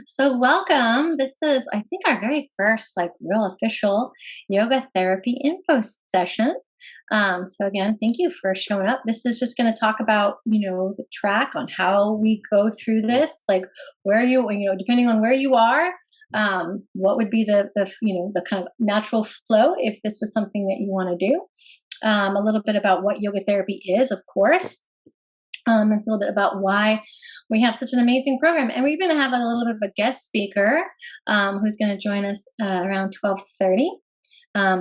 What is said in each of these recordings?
So welcome. This is, I think, our very first like real official yoga therapy info session. So again, thank you for showing up. This is just going to talk about, the track on how we go through this, like where depending on where you are, what would be the kind of natural flow if this was something that you want to do. A little bit about what yoga therapy is, of course, a little bit about why we have such an amazing program. And we're going to have a little bit of a guest speaker who's going to join us around 12:30.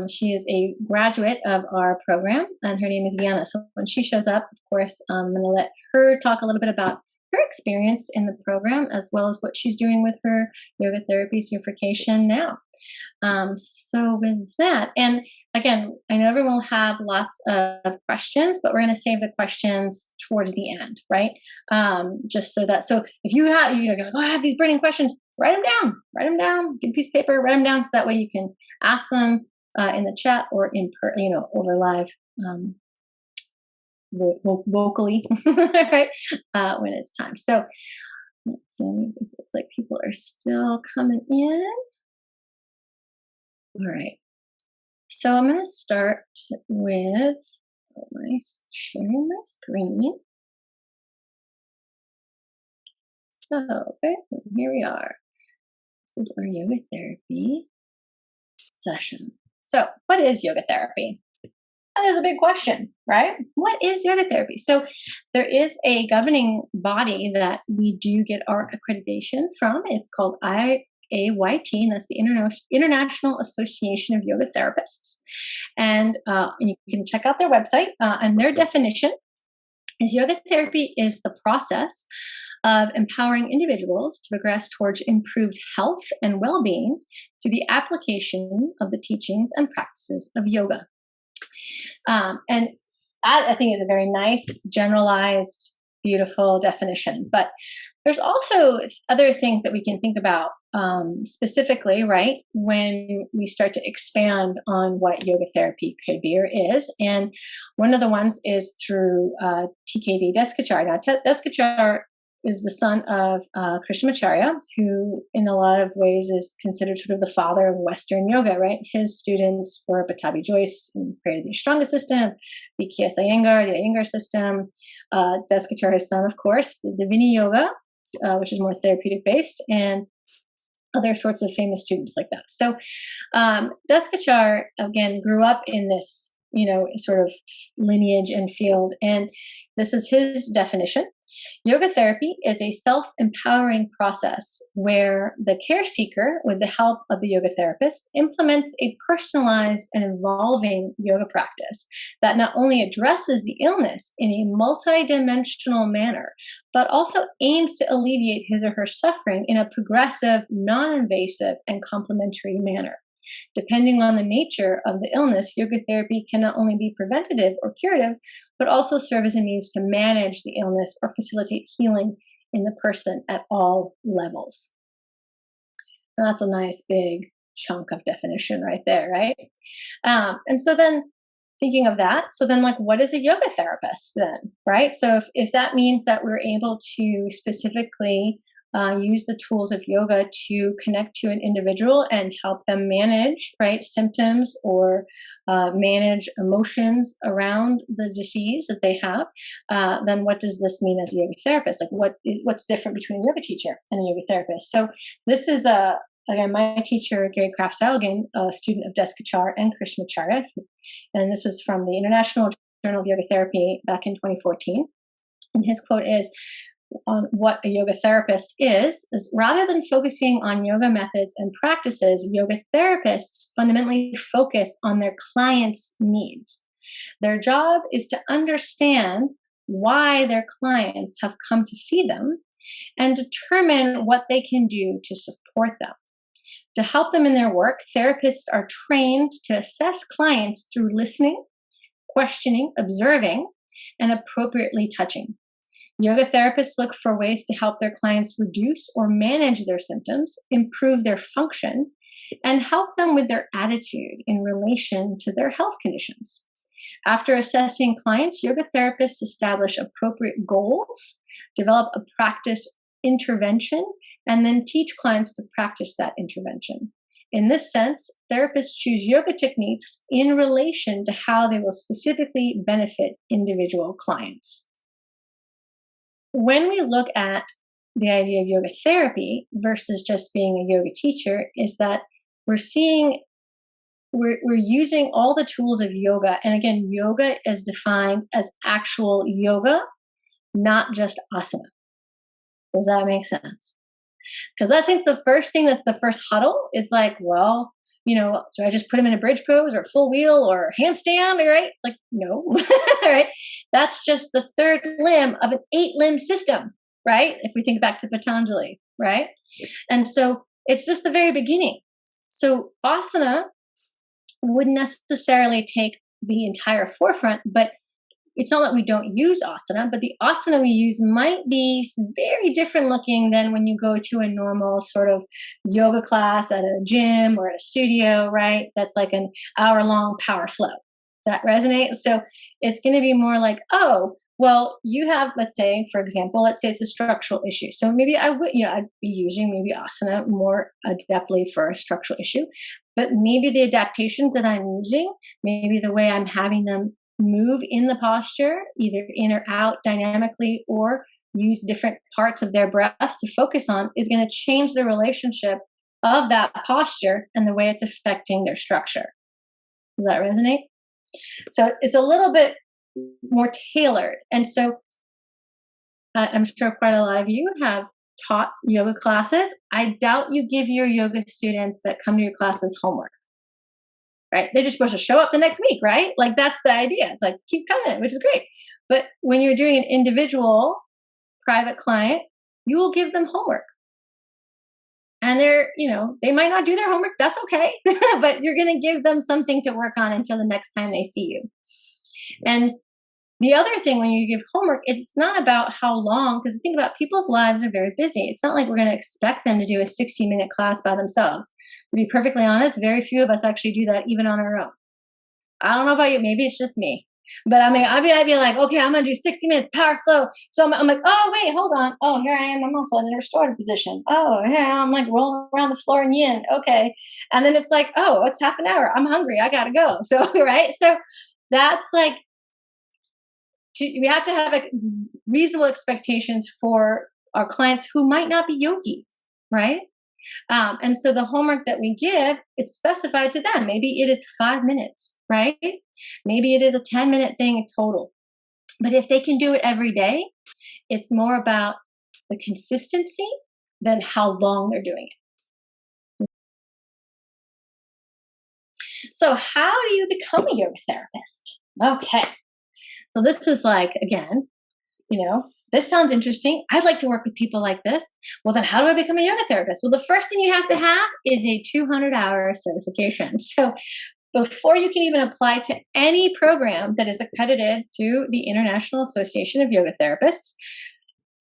She is a graduate of our program, and her name is Viana. So when she shows up, of course, I'm going to let her talk a little bit about her experience in the program, as well as what she's doing with her yoga therapy certification now. So with that, and again, I know everyone will have lots of questions, but we're going to save the questions towards the end, right? Just so if you have, go, oh, I have these burning questions, write them down, get a piece of paper, write them down, so that way you can ask them in the chat or over live, vocally, right? When it's time. So let's see, it looks like people are still coming in. All right. So I'm going to start with sharing my screen. So here we are. This is our yoga therapy session. So what is yoga therapy? That is a big question, right? What is yoga therapy? So there is a governing body that we do get our accreditation from. It's called IAYT, and that's the International Association of Yoga Therapists. And you can check out their website. And their definition is yoga therapy is the process of empowering individuals to progress towards improved health and well-being through the application of the teachings and practices of yoga. And that, I think, is a very nice, generalized, beautiful definition. But there's also other things that we can think about specifically, right, when we start to expand on what yoga therapy could be or is. And one of the ones is through TKD Deskachar. Now, Deskachar is the son of Krishnamacharya, who in a lot of ways is considered sort of the father of Western yoga, right? His students were Pattabhi Jois, and created the Ashtanga system, V.K.S. Iyengar, the Iyengar system. Deskachar, his son, of course, the Vinyasa yoga, which is more therapeutic based, and other sorts of famous students like that. So Deskachar, again, grew up in this, sort of lineage and field, and this is his definition. Yoga therapy is a self-empowering process where the care seeker, with the help of the yoga therapist, implements a personalized and evolving yoga practice that not only addresses the illness in a multidimensional manner, but also aims to alleviate his or her suffering in a progressive, non-invasive, and complementary manner. Depending on the nature of the illness, yoga therapy can not only be preventative or curative, but also serve as a means to manage the illness or facilitate healing in the person at all levels. And that's a nice big chunk of definition right there, right? And so then thinking of that, so then what is a yoga therapist then, right? So if that means that we're able to specifically use the tools of yoga to connect to an individual and help them manage, right, symptoms or manage emotions around the disease that they have, then what does this mean as a yoga therapist? What's different between a yoga teacher and a yoga therapist? So this is again, my teacher, Gary Kraft-Salgan, a student of Deskachar and Krishnamacharya, and this was from the International Journal of Yoga Therapy back in 2014. And his quote is, on what a yoga therapist is rather than focusing on yoga methods and practices, yoga therapists fundamentally focus on their clients' needs. Their job is to understand why their clients have come to see them and determine what they can do to support them. To help them in their work, therapists are trained to assess clients through listening, questioning, observing, and appropriately touching. Yoga therapists look for ways to help their clients reduce or manage their symptoms, improve their function, and help them with their attitude in relation to their health conditions. After assessing clients, yoga therapists establish appropriate goals, develop a practice intervention and then teach clients to practice that intervention. In this sense, therapists choose yoga techniques in relation to how they will specifically benefit individual clients. When we look at the idea of yoga therapy versus just being a yoga teacher, is that we're using all the tools of yoga. And again, yoga is defined as actual yoga, not just asana. Does that make sense? Because I think the first thing that's the first huddle, it's like, well, do I just put them in a bridge pose or full wheel or handstand, right? Like, no, right? That's just the third limb of an 8-limb system, right? If we think back to Patanjali, right? And so it's just the very beginning. So asana wouldn't necessarily take the entire forefront, but it's not that we don't use asana, but the asana we use might be very different looking than when you go to a normal sort of yoga class at a gym or at a studio, right? That's like an hour-long power flow. Does that resonate? So it's going to be more like, oh, well, you have, let's say, for example, let's say it's a structural issue. So maybe I'd be using maybe asana more adeptly for a structural issue, but maybe the adaptations that I'm using, maybe the way I'm having them move in the posture, either in or out dynamically, or use different parts of their breath to focus on, is going to change the relationship of that posture and the way it's affecting their structure. Does that resonate? So it's a little bit more tailored. And so I'm sure quite a lot of you have taught yoga classes. I doubt you give your yoga students that come to your classes homework. Right? They're just supposed to show up the next week, right? Like that's the idea. It's like, keep coming, which is great. But when you're doing an individual private client, you will give them homework. And they might not do their homework. That's okay. But you're going to give them something to work on until the next time they see you. And the other thing when you give homework is it's not about how long, because think about people's lives are very busy. It's not like we're going to expect them to do a 60-minute class by themselves. To be perfectly honest, very few of us actually do that even on our own. I don't know about you. Maybe it's just me. But I mean, I'd be like, okay, I'm going to do 60 minutes power flow. So I'm like, oh, wait, hold on. Oh, here I am. I'm also in a restorative position. Oh, here I am. I'm like rolling around the floor in yin. Okay. And then it's like, oh, it's half an hour. I'm hungry. I got to go. So, right. So that's like, we have to have reasonable expectations for our clients who might not be yogis, right? And so the homework that we give, it's specified to them. Maybe it is 5 minutes, right? Maybe it is a 10-minute thing in total. But if they can do it every day, it's more about the consistency than how long they're doing it. So how do you become a yoga therapist? Okay. So this is like, again, this sounds interesting. I'd like to work with people like this. Well, then how do I become a yoga therapist? Well, the first thing you have to have is a 200-hour certification. So before you can even apply to any program that is accredited through the International Association of Yoga Therapists,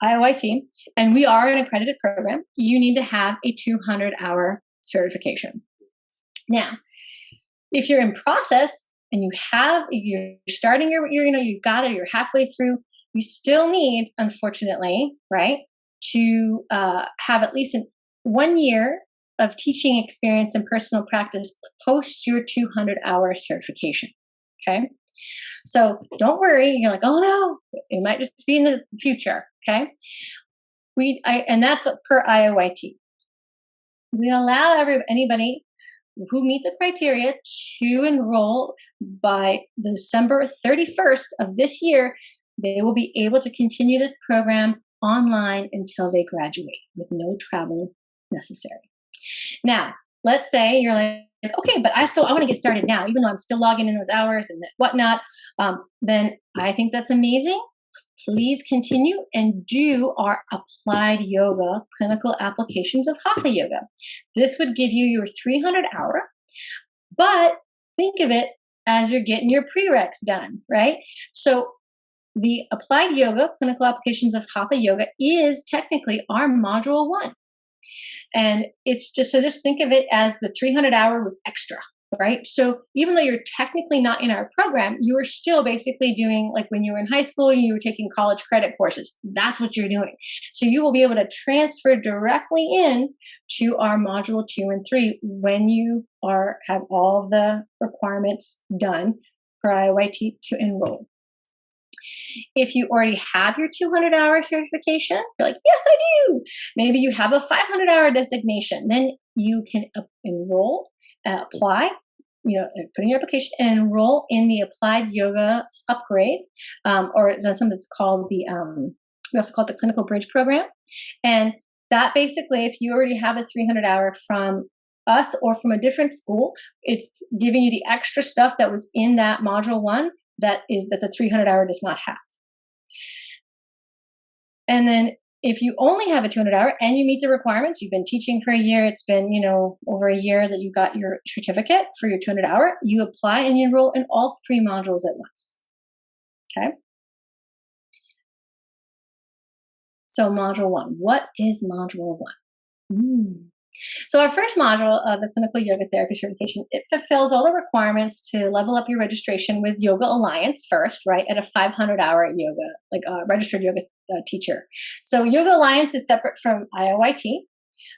IAYT, and we are an accredited program, you need to have a 200-hour certification. Now, if you're in process and you're starting you've got it, you're halfway through, you still need, unfortunately, right, to have at least 1 year of teaching experience and personal practice post your 200-hour certification. Okay. So don't worry. You're like, oh no, it might just be in the future. Okay. And that's per IAYT. We allow anybody who meet the criteria to enroll by December 31st of this year. They will be able to continue this program online until they graduate with no travel necessary. Now, let's say you're like, okay, but I want to get started now, even though I'm still logging in those hours and whatnot. Then I think that's amazing. Please continue and do our applied yoga clinical applications of Hatha yoga. This would give you your 300-hour, but think of it as you're getting your prereqs done, right? So the applied yoga clinical applications of Hatha yoga is technically our module 1. And it's just think of it as the 300-hour with extra. right? So even though you're technically not in our program, you are still basically doing like when you were in high school, you were taking college credit courses. That's what you're doing. So you will be able to transfer directly in to our module 2 and 3 when you have all the requirements done for IAYT to enroll. If you already have your 200-hour certification, you're like, yes, I do. Maybe you have a 500-hour designation. Then you can enroll, apply, put in your application and enroll in the Applied Yoga Upgrade, or something that's called we also call it the Clinical Bridge Program. And that basically, if you already have a 300-hour from us or from a different school, it's giving you the extra stuff that was in that module 1 that the 300-hour does not have. And then if you only have a 200-hour and you meet the requirements, you've been teaching for a year, it's been, over a year that you got your certificate for your 200-hour, you apply and you enroll in all 3 modules at once. Okay? So module 1, what is module 1? So our first module of the Clinical Yoga Therapy Certification, it fulfills all the requirements to level up your registration with Yoga Alliance first, right, at a 500-hour yoga, like a registered yoga teacher. So Yoga Alliance is separate from IAYT,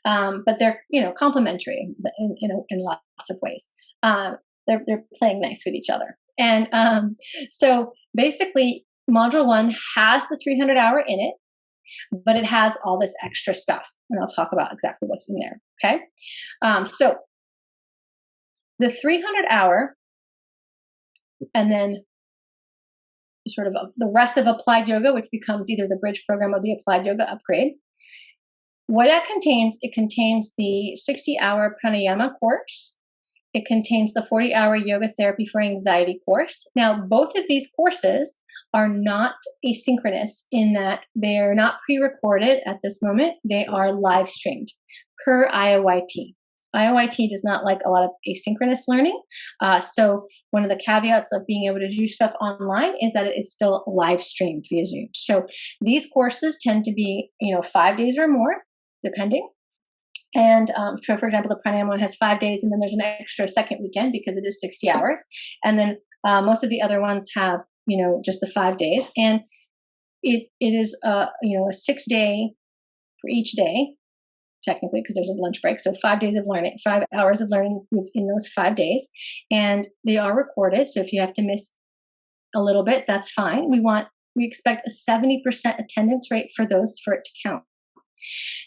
but they're, complementary in lots of ways. They're playing nice with each other. And so basically, module 1 has the 300-hour in it, but it has all this extra stuff, and I'll talk about exactly what's in there, okay? So the 300-hour, and then sort of the rest of Applied Yoga, which becomes either the Bridge Program or the Applied Yoga Upgrade. What that contains, it contains the 60-hour pranayama course. It contains the 40-hour yoga therapy for anxiety course. Now, both of these courses are not asynchronous in that they're not pre-recorded at this moment. They are live streamed per IAYT. IAYT does not like a lot of asynchronous learning. So one of the caveats of being able to do stuff online is that it's still live streamed via Zoom. So these courses tend to be, 5 days or more, depending. And so, for example, the pranayama one has 5 days, and then there's an extra second weekend because it is 60 hours. And then most of the other ones have, just the 5 days. And it is, a 6-day for each day, technically, because there's a lunch break. So 5 days of learning, 5 hours of learning within those 5 days. And they are recorded. So if you have to miss a little bit, that's fine. We expect a 70% attendance rate for it to count.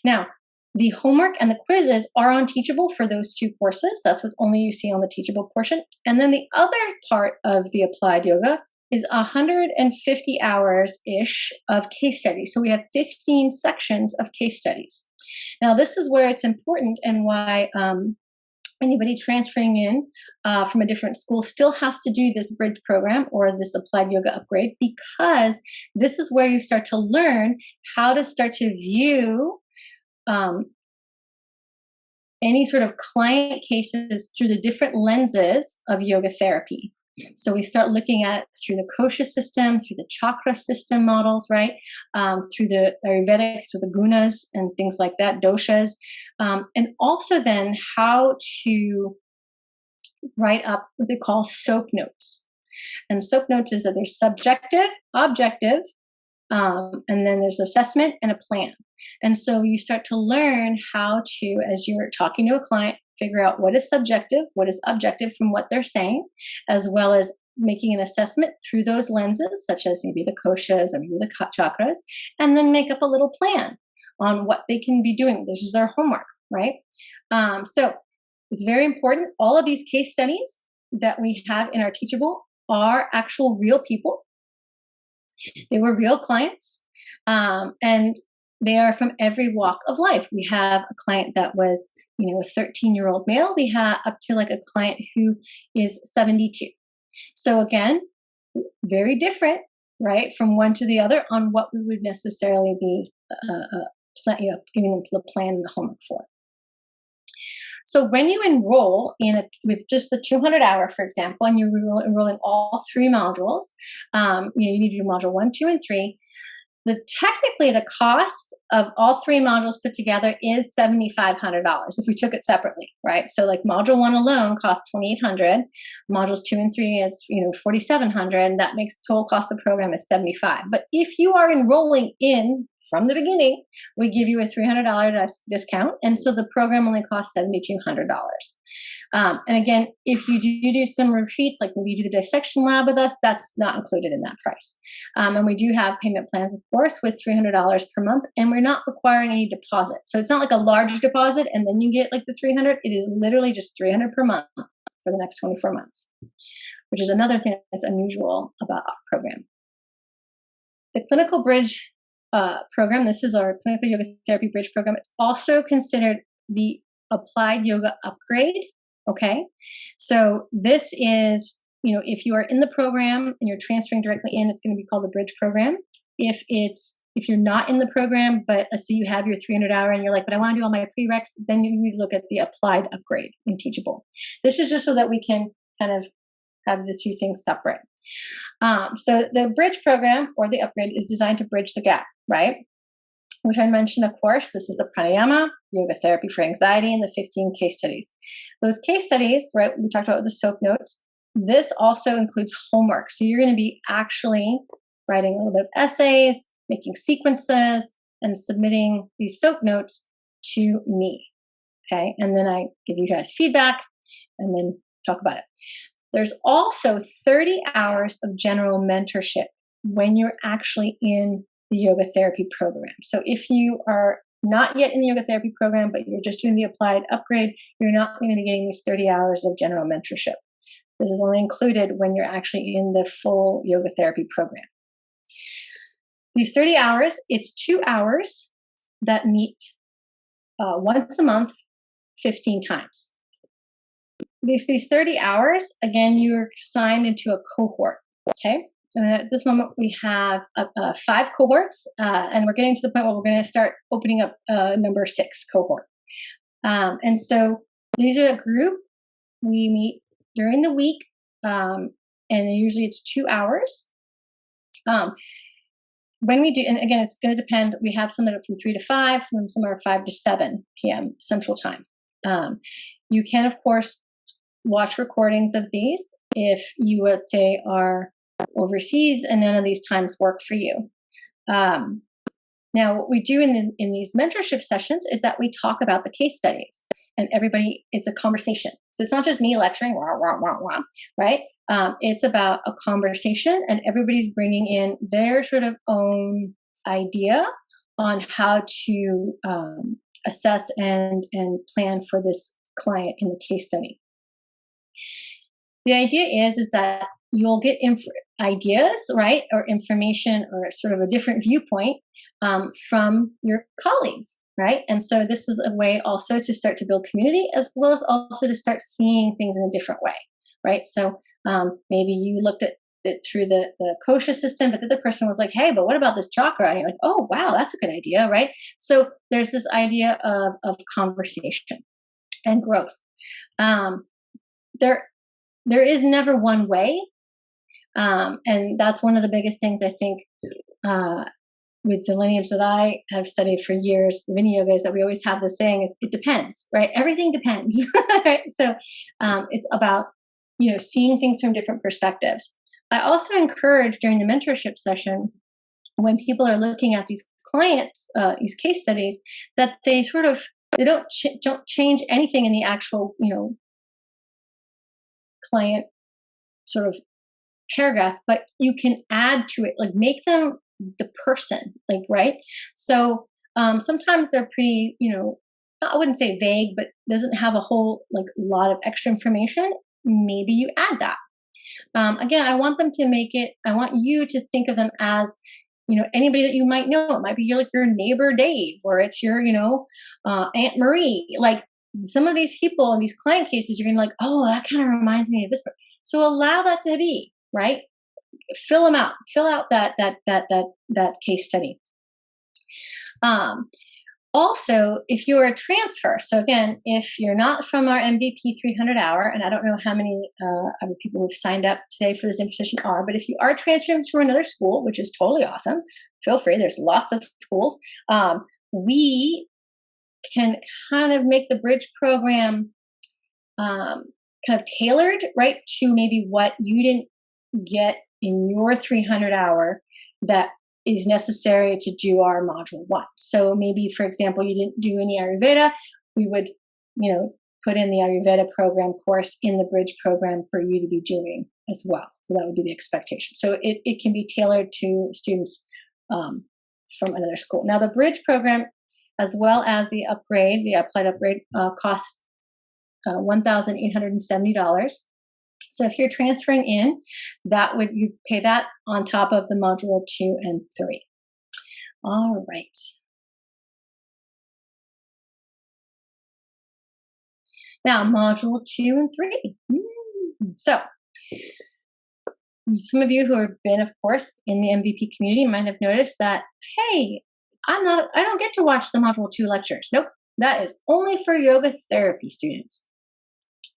Now, the homework and the quizzes are on Teachable for those 2 courses. That's what only you see on the Teachable portion. And then the other part of the Applied Yoga is 150 hours-ish of case studies. So we have 15 sections of case studies. Now, this is where it's important and why anybody transferring in from a different school still has to do this bridge program or this Applied Yoga Upgrade, because this is where you start to learn how to start to view any sort of client cases through the different lenses of yoga therapy. So we start looking at it through the kosha system, through the chakra system models, right? Through the Ayurvedic, so the gunas and things like that, doshas. And also then how to write up what they call SOAP notes. And SOAP notes is that there's subjective, objective, and then there's assessment and a plan. And so you start to learn how to, as you're talking to a client, figure out what is subjective, what is objective from what they're saying, as well as making an assessment through those lenses, such as maybe the koshas or maybe the chakras, and then make up a little plan on what they can be doing. This is their homework, right? So it's very important. All of these case studies that we have in our Teachable are actual real people. They were real clients, and they are from every walk of life. We have a client that was, a 13-year-old male. We have up to like a client who is 72. So again, very different, right, from one to the other on what we would necessarily be giving them the plan and the homework for. So when you enroll with just the 200-hour, for example, and you enroll in all 3 modules, you need to do module 1, 2, and 3. Technically the cost of all three modules put together is $7,500 if we took it separately, right? So like module 1 alone costs $2,800, modules 2 and 3 is $4,700, and that makes total cost of the program is $75. But if you are enrolling in from the beginning, we give you a $300 discount, and so the program only costs $7,200. And again, if you do some retreats, like when you do the dissection lab with us, that's not included in that price. And we do have payment plans, of course, with $300 per month, and we're not requiring any deposit. So it's not like a large deposit and then you get like the $300. It is literally just $300 per month for the next 24 months, which is another thing that's unusual about our program. The Clinical Bridge program, this is our Clinical Yoga Therapy Bridge program. It's also considered the Applied Yoga Upgrade. Okay, so this is, if you are in the program and you're transferring directly in, it's going to be called the Bridge program. If you're not in the program, but let's say you have your 300-hour and you're like, but I want to do all my prereqs, then you need to look at the Applied Upgrade in Teachable. This is just so that we can kind of have the two things separate. So the Bridge program or the Upgrade is designed to bridge the gap, right? Which I mentioned, of course, this is the pranayama, yoga therapy for anxiety, and the 15 case studies. Those case studies, right, we talked about the soap notes. This also includes homework. So you're going to be actually writing a little bit of essays, making sequences, and submitting these soap notes to me. Okay, and then I give you guys feedback and then talk about it. There's also 30 hours of general mentorship when you're actually in the yoga therapy program. So if you are not yet in the yoga therapy program, but you're just doing the Applied Upgrade, you're not going to be getting these 30 hours of general mentorship. This is only included when you're actually in the full yoga therapy program. These 30 hours, it's 2 hours that meet once a month, 15 times. These 30 hours, again, you're signed into a cohort, okay? At this moment, we have 5 cohorts, and we're getting to the point where we're going to start opening up number 6 cohort. And so these are a group. We meet during the week, and usually it's 2 hours. When we do, and again, it's going to depend. We have some that are from 3 to 5, some are 5 to 7 p.m. Central Time. You can, of course, watch recordings of these if you, let's say, are overseas and none of these times work for you. Now, what we do in these mentorship sessions is that we talk about the case studies, and everybody, it's a conversation. So it's not just me lecturing, wah, wah, wah, wah, right? It's about a conversation, and everybody's bringing in their sort of own idea on how to assess and plan for this client in the case study. The idea is that you'll get ideas, right, or information or sort of a different viewpoint from your colleagues, right? And so this is a way also to start to build community, as well as also to start seeing things in a different way, right? So maybe you looked at it through the kosha system, but the other person was like, hey, but what about this chakra? And you're like, oh, wow, that's a good idea, right? So there's this idea of conversation and growth. There is never one way. And that's one of the biggest things I think with the lineage that I have studied for years, Vinyasa yoga, is that we always have this saying, it depends, right? Everything depends, right? So it's about, seeing things from different perspectives. I also encourage during the mentorship session, when people are looking at these clients, these case studies, that they don't change anything in the actual, client sort of paragraph, but you can add to it, like make them the person, like, right? So sometimes they're pretty, I wouldn't say vague, but doesn't have a whole lot of extra information. Maybe you add that. Again, I want you to think of them as, anybody that you might know. It might be your neighbor Dave, or it's your, Aunt Marie. Like some of these people in these client cases, you're gonna oh, that kind of reminds me of this. So allow that to be, right? Fill them out. Fill out that case study. Also, if you're a transfer, so again, if you're not from our MVP 300 hour, and I don't know how many other people who've signed up today for this position are, but if you are transferring to another school, which is totally awesome, feel free. There's lots of schools. We can kind of make the bridge program kind of tailored, right, to maybe what you didn't get in your 300 hour that is necessary to do our module 1. So maybe, for example, you didn't do any Ayurveda, we would, put in the Ayurveda program course in the bridge program for you to be doing as well. So that would be the expectation. So it can be tailored to students from another school. Now, the bridge program, as well as the applied upgrade, costs $1,870. So if you're transferring in, you pay that on top of the module 2 and 3. All right. Now, module 2 and 3. So some of you who have been, of course, in the MVP community might have noticed that, hey, I don't get to watch the module 2 lectures. Nope, that is only for yoga therapy students.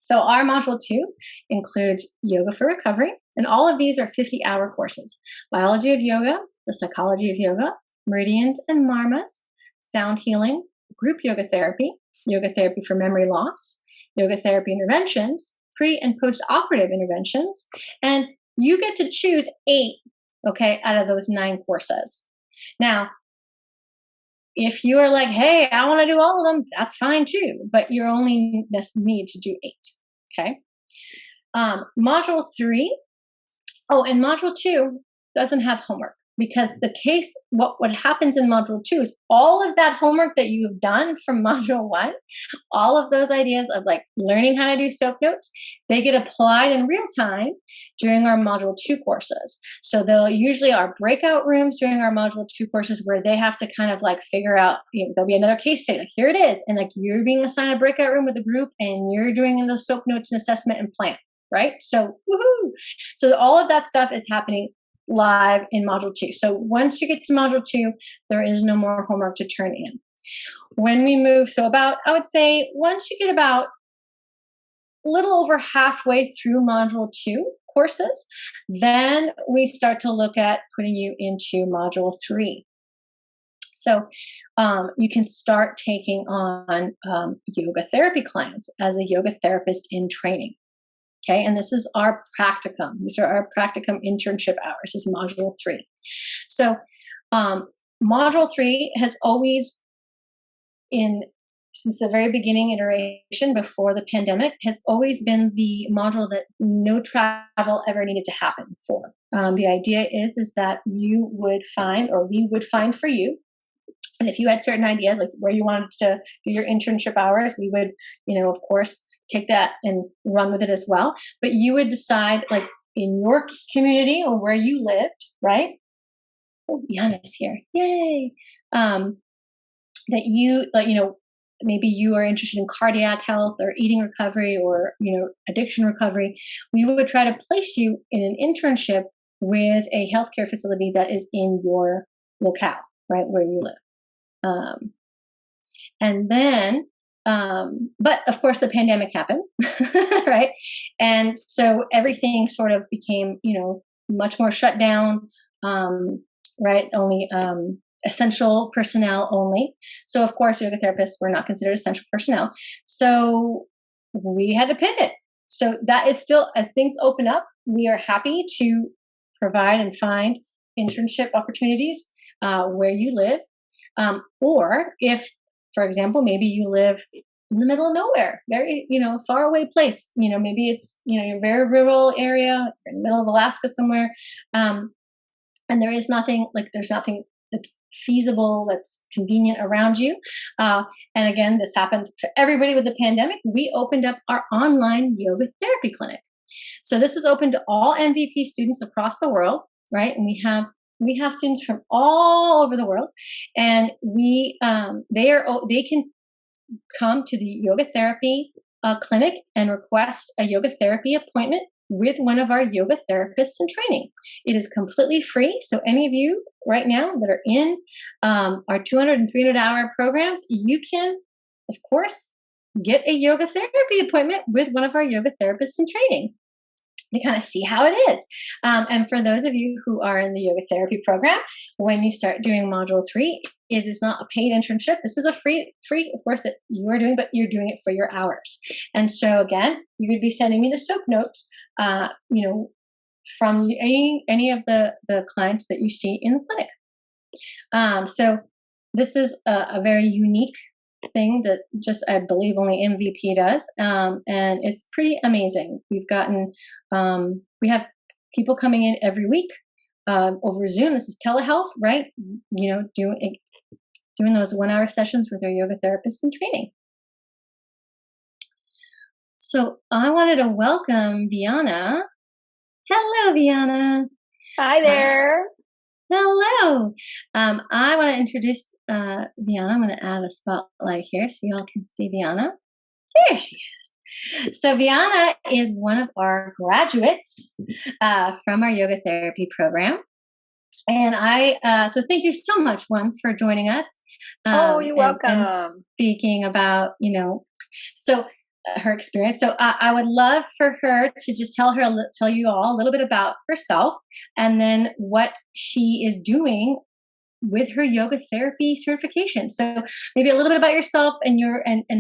So our module 2 includes yoga for recovery, and all of these are 50-hour courses. Biology of yoga, the psychology of yoga, meridians and marmas, sound healing, group yoga therapy for memory loss, yoga therapy interventions, pre and post-operative interventions, and you get to choose 8, out of those 9 courses. Now, if you are like, hey, I want to do all of them, that's fine too, but you only need to do 8, okay? Module 3, and Module 2 doesn't have homework, because what happens in Module 2 is all of that homework that you've done from Module 1, all of those ideas of like learning how to do soap notes, they get applied in real time during our Module 2 courses. So they'll usually are breakout rooms during our Module 2 courses where they have to kind of like figure out, there'll be another case study, like here it is, and like you're being assigned a breakout room with a group and you're doing the soap notes and assessment and plan, right? So woohoo! So all of that stuff is happening live in Module 2. So once you get to Module 2, there is no more homework to turn in. When we move, I would say once you get about a little over halfway through Module 2 courses, then we start to look at putting you into Module 3. So you can start taking on yoga therapy clients as a yoga therapist in training. Okay, and this is our practicum. These are our practicum internship hours. This is Module 3. So Module 3 has always, since the very beginning iteration before the pandemic, has always been the module that no travel ever needed to happen for. The idea is that you would find, or we would find for you, and if you had certain ideas, like where you wanted to do your internship hours, we would, of course, take that and run with it as well. But you would decide, like in your community or where you lived, right? Oh, Viana is here. Yay! That you, maybe you are interested in cardiac health or eating recovery or, addiction recovery. We would try to place you in an internship with a healthcare facility that is in your locale, right, where you live. And then, but of course the pandemic happened, right? And so everything sort of became, much more shut down, right? Only essential personnel only. So of course, yoga therapists were not considered essential personnel. So we had to pivot. So that is still, as things open up, we are happy to provide and find internship opportunities where you live. Or if, for example, maybe you live in the middle of nowhere, very, far away place, maybe it's, you're very rural area, in the middle of Alaska somewhere. And there's nothing that's feasible, that's convenient around you. And again, this happened for everybody with the pandemic. We opened up our online yoga therapy clinic. So this is open to all MVP students across the world, right? And we have students from all over the world, and they can come to the yoga therapy clinic and request a yoga therapy appointment with one of our yoga therapists in training. It is completely free. So any of you right now that are in our 200 and 300 hour programs, you can, of course, get a yoga therapy appointment with one of our yoga therapists in training to kind of see how it is. And for those of you who are in the yoga therapy program, when you start doing module 3, it is not a paid internship. This is a free, of course, that you are doing, but you're doing it for your hours. And so again, you would be sending me the soap notes, from any of the clients that you see in the clinic. So this is a very unique thing that just, I believe, only MVP does. And it's pretty amazing. We have people coming in every week over Zoom. This is telehealth, right? Doing those 1 hour sessions with our yoga therapists in training. So I wanted to welcome Viana. Hello, Viana. Hi there. Hello. I want to introduce Viana. I'm going to add a spotlight here so y'all can see Viana. There she is. So Viana is one of our graduates from our yoga therapy program. And so thank you so much, for joining us. You're welcome. And speaking about, her experience. So I would love for her to just tell you all a little bit about herself, and then what she is doing with her yoga therapy certification. So maybe a little bit about yourself and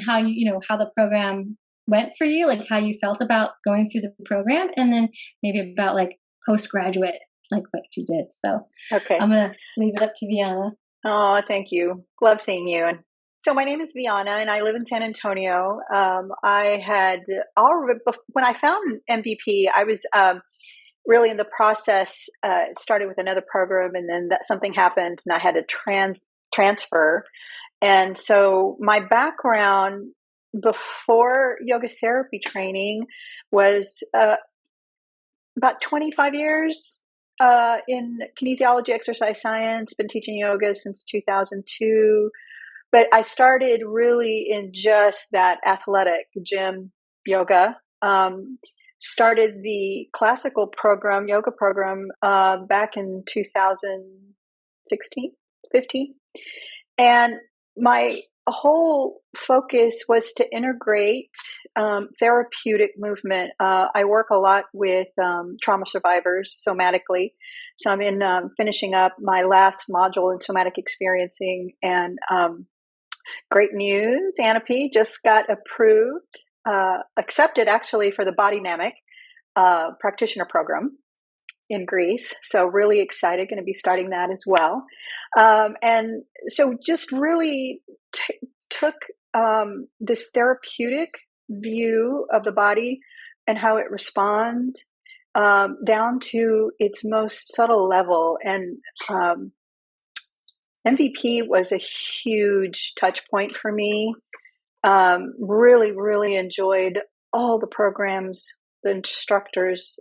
how how the program went for you, like how you felt about going through the program, and then maybe about like postgraduate, like what you did. So okay, I'm gonna leave it up to Viana. Oh, thank you. Love seeing you. And so my name is Viana, and I live in San Antonio. I had when I found MVP, I was really in the process. Started with another program, and then something happened, and I had to transfer. And so my background before yoga therapy training was about 25 years in kinesiology, exercise science. Been teaching yoga since 2002. But I started really in just that athletic gym yoga. Started the classical yoga program, back in 2016, 15. And my whole focus was to integrate therapeutic movement. I work a lot with trauma survivors somatically. So I'm finishing up my last module in somatic experiencing, and great news, Anapi just got accepted actually for the Body Dynamic practitioner program in Greece. So really excited, going to be starting that as well. And so just really took this therapeutic view of the body and how it responds down to its most subtle level. And MVP was a huge touch point for me. Really, really enjoyed all the programs. The instructors,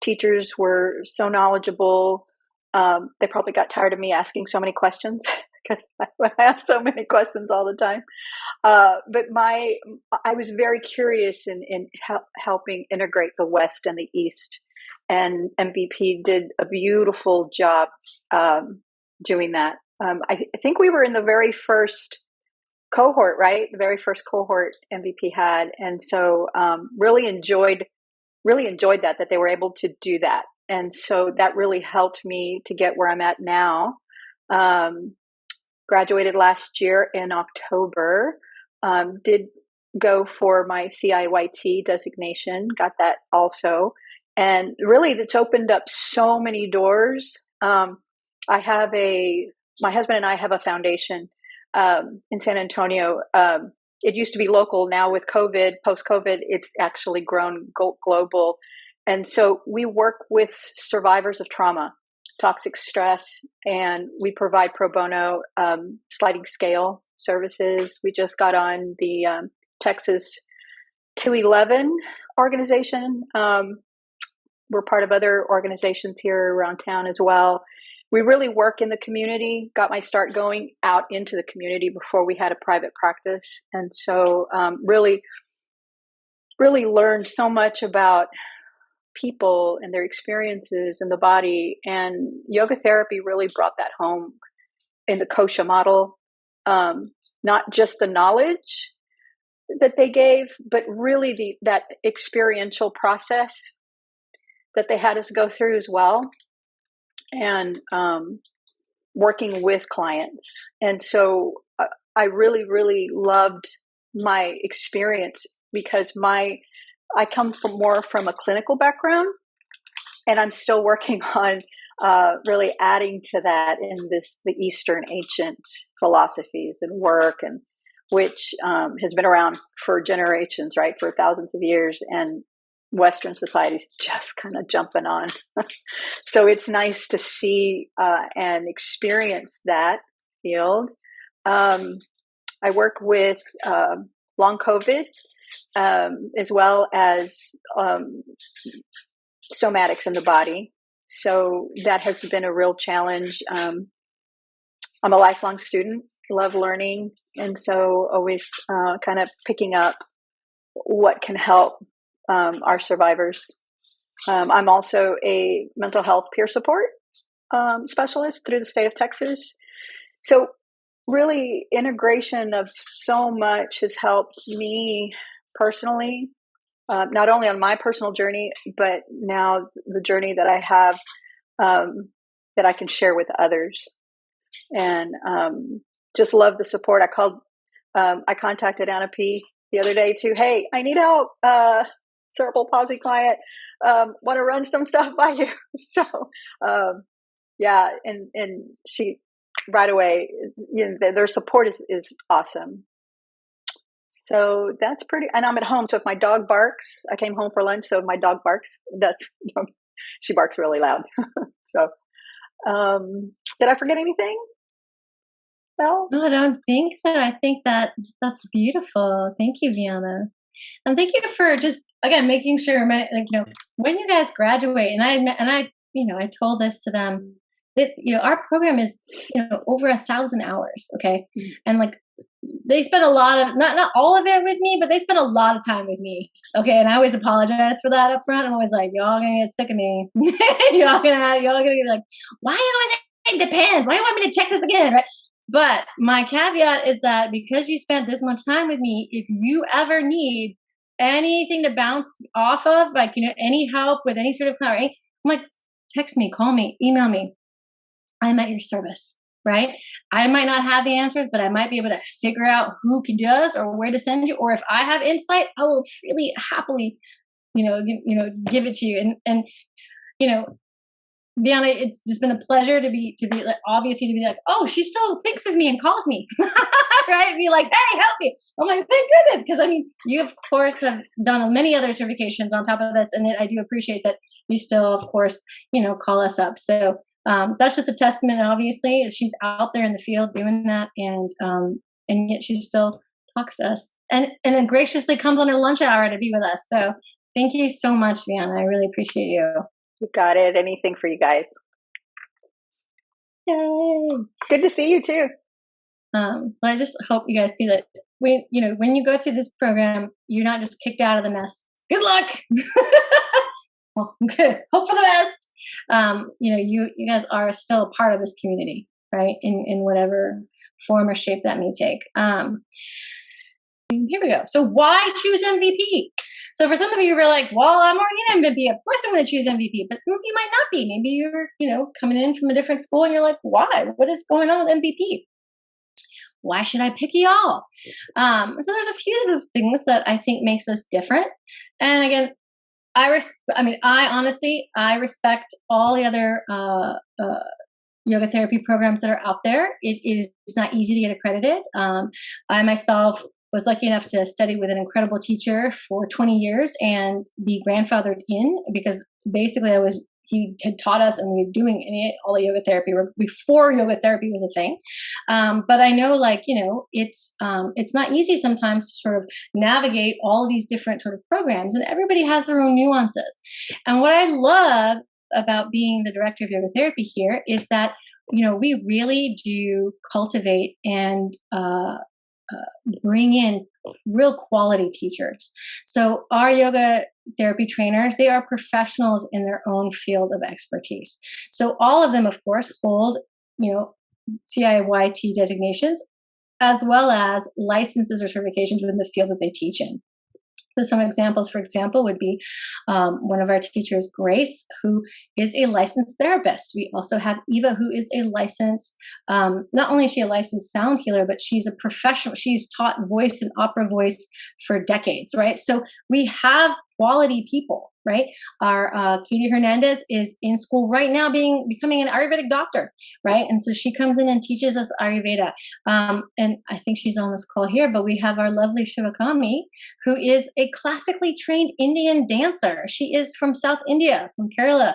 teachers were so knowledgeable. They probably got tired of me asking so many questions because I ask so many questions all the time. But I was very curious in helping integrate the West and the East, and MVP did a beautiful job doing that. I think we were in the very first cohort, right? The very first cohort MVP had, and so really enjoyed that they were able to do that, and so that really helped me to get where I'm at now. Graduated last year in October. Did go for my IAYT designation, got that also, and really it's opened up so many doors. My husband and I have a foundation in San Antonio. It used to be local. Now with COVID, post-COVID, it's actually grown global. And so we work with survivors of trauma, toxic stress, and we provide pro bono sliding scale services. We just got on the Texas 211 organization. We're part of other organizations here around town as well. We really work in the community, got my start going out into the community before we had a private practice. And so really, really learned so much about people and their experiences in the body. And yoga therapy really brought that home in the kosha model. Not just the knowledge that they gave, but really that experiential process that they had us go through as well, and working with clients. And so I really, really loved my experience, because I come from a clinical background, and I'm still working on really adding to that in the Eastern ancient philosophies and work, and which has been around for generations, right, for thousands of years, and Western society's just kind of jumping on. So it's nice to see and experience that field. I work with long COVID, as well as somatics in the body. So that has been a real challenge. I'm a lifelong student, love learning, and so always kind of picking up what can help our survivors. I'm also a mental health peer support specialist through the state of Texas. So really, integration of so much has helped me personally, not only on my personal journey, but now the journey that I have, that I can share with others. And just love the support. I contacted Anna P the other day too. Hey, I need help. Cerebral palsy client. Want to run some stuff by you. So yeah, and she right away, their support is awesome. So that's pretty, and I'm at home. So if my dog barks, I came home for lunch. So if my dog barks, she barks really loud. So, did I forget anything else? No, I don't think so. I think that's beautiful. Thank you, Viana. And thank you for just, again, making sure, when you guys graduate, and I told this to them, that, our program is, over 1,000 hours. Okay. Mm-hmm. And they spend a lot of, not all of it with me, but they spend a lot of time with me. Okay. And I always apologize for that up front. I'm always like, y'all gonna get sick of me. y'all gonna be like, why you always, it depends. Why do you want me to check this again? Right. But my caveat is that because you spent this much time with me, if you ever need anything to bounce off of, any help with any sort of clarity, I'm like, text me, call me, email me. I'm at your service, right? I might not have the answers, but I might be able to figure out who does or where to send you. Or if I have insight, I will really happily, give it to you. And Viana, it's just been a pleasure to be like, oh, she still thinks of me and calls me, right? Be like, hey, help me. I'm like, thank goodness. Because you of course have done many other certifications on top of this. And I do appreciate that you still, of course, call us up. So that's just a testament. Obviously, she's out there in the field doing that. And yet she still talks to us and then graciously comes on her lunch hour to be with us. So thank you so much, Viana. I really appreciate you. You got it. Anything for you guys. Yay. Good to see you too. I just hope you guys see that when you go through this program, you're not just kicked out of the mess. Good luck. Well, good. Hope for the best. You guys are still a part of this community, right? In whatever form or shape that may take. Here we go. So why choose MVP? So for some of you who are like, well, I'm already an MVP. Of course I'm going to choose MVP. But some of you might not be. Maybe you're, coming in from a different school and you're like, why? What is going on with MVP? Why should I pick y'all? So there's a few of the things that I think makes us different. And again, I honestly respect all the other yoga therapy programs that are out there. It's not easy to get accredited. I myself was lucky enough to study with an incredible teacher for 20 years and be grandfathered in because basically he had taught us and we were doing all the yoga therapy before yoga therapy was a thing. But I know it's not easy sometimes to sort of navigate all these different sort of programs, and everybody has their own nuances. And what I love about being the director of yoga therapy here is that, we really do cultivate and bring in real quality teachers. So our yoga therapy trainers, they are professionals in their own field of expertise. So all of them, of course, hold, CIYT designations, as well as licenses or certifications within the fields that they teach in. So some examples, for example, would be one of our teachers, Grace, who is a licensed therapist. We also have Eva, who is a licensed, not only is she a licensed sound healer, but she's a professional. She's taught voice and opera voice for decades, right? So we have quality people, right? Our Katie Hernandez is in school right now, becoming an Ayurvedic doctor, right? And so she comes in and teaches us Ayurveda. And I think she's on this call here, but we have our lovely Shivakami, who is a classically trained Indian dancer. She is from South India, from Kerala,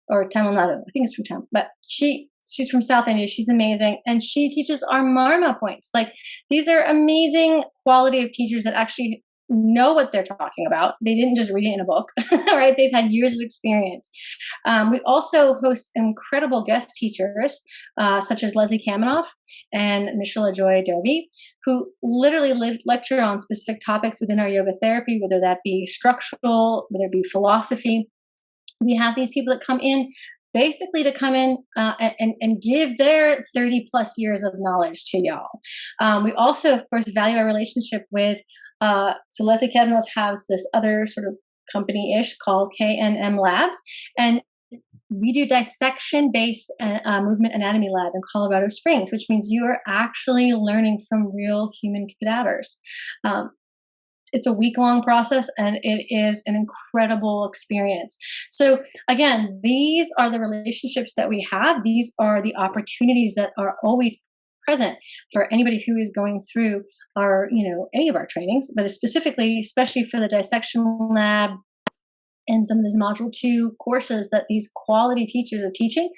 or Tamil Nadu. I think it's from Tamil, but she's from South India. She's amazing. And she teaches our Marma points. Like, these are amazing quality of teachers that actually know what they're talking about. They didn't just read it in a book, right? They've had years of experience. We also host incredible guest teachers, such as Leslie Kamenoff and Nishila Joy Devi, who literally lecture on specific topics within our yoga therapy, whether that be structural, whether it be philosophy. We have these people that come in basically to come in and give their 30 plus years of knowledge to y'all. We also, of course, value our relationship with so Leslie Kavanaugh has this other sort of company-ish called KNM Labs, and we do dissection-based movement anatomy lab in Colorado Springs, which means you are actually learning from real human cadavers. It's a week-long process, and it is an incredible experience. So again, these are the relationships that we have. These are the opportunities that are always present for anybody who is going through our, any of our trainings, but especially for the dissection lab and some of these module 2 courses that these quality teachers are teaching.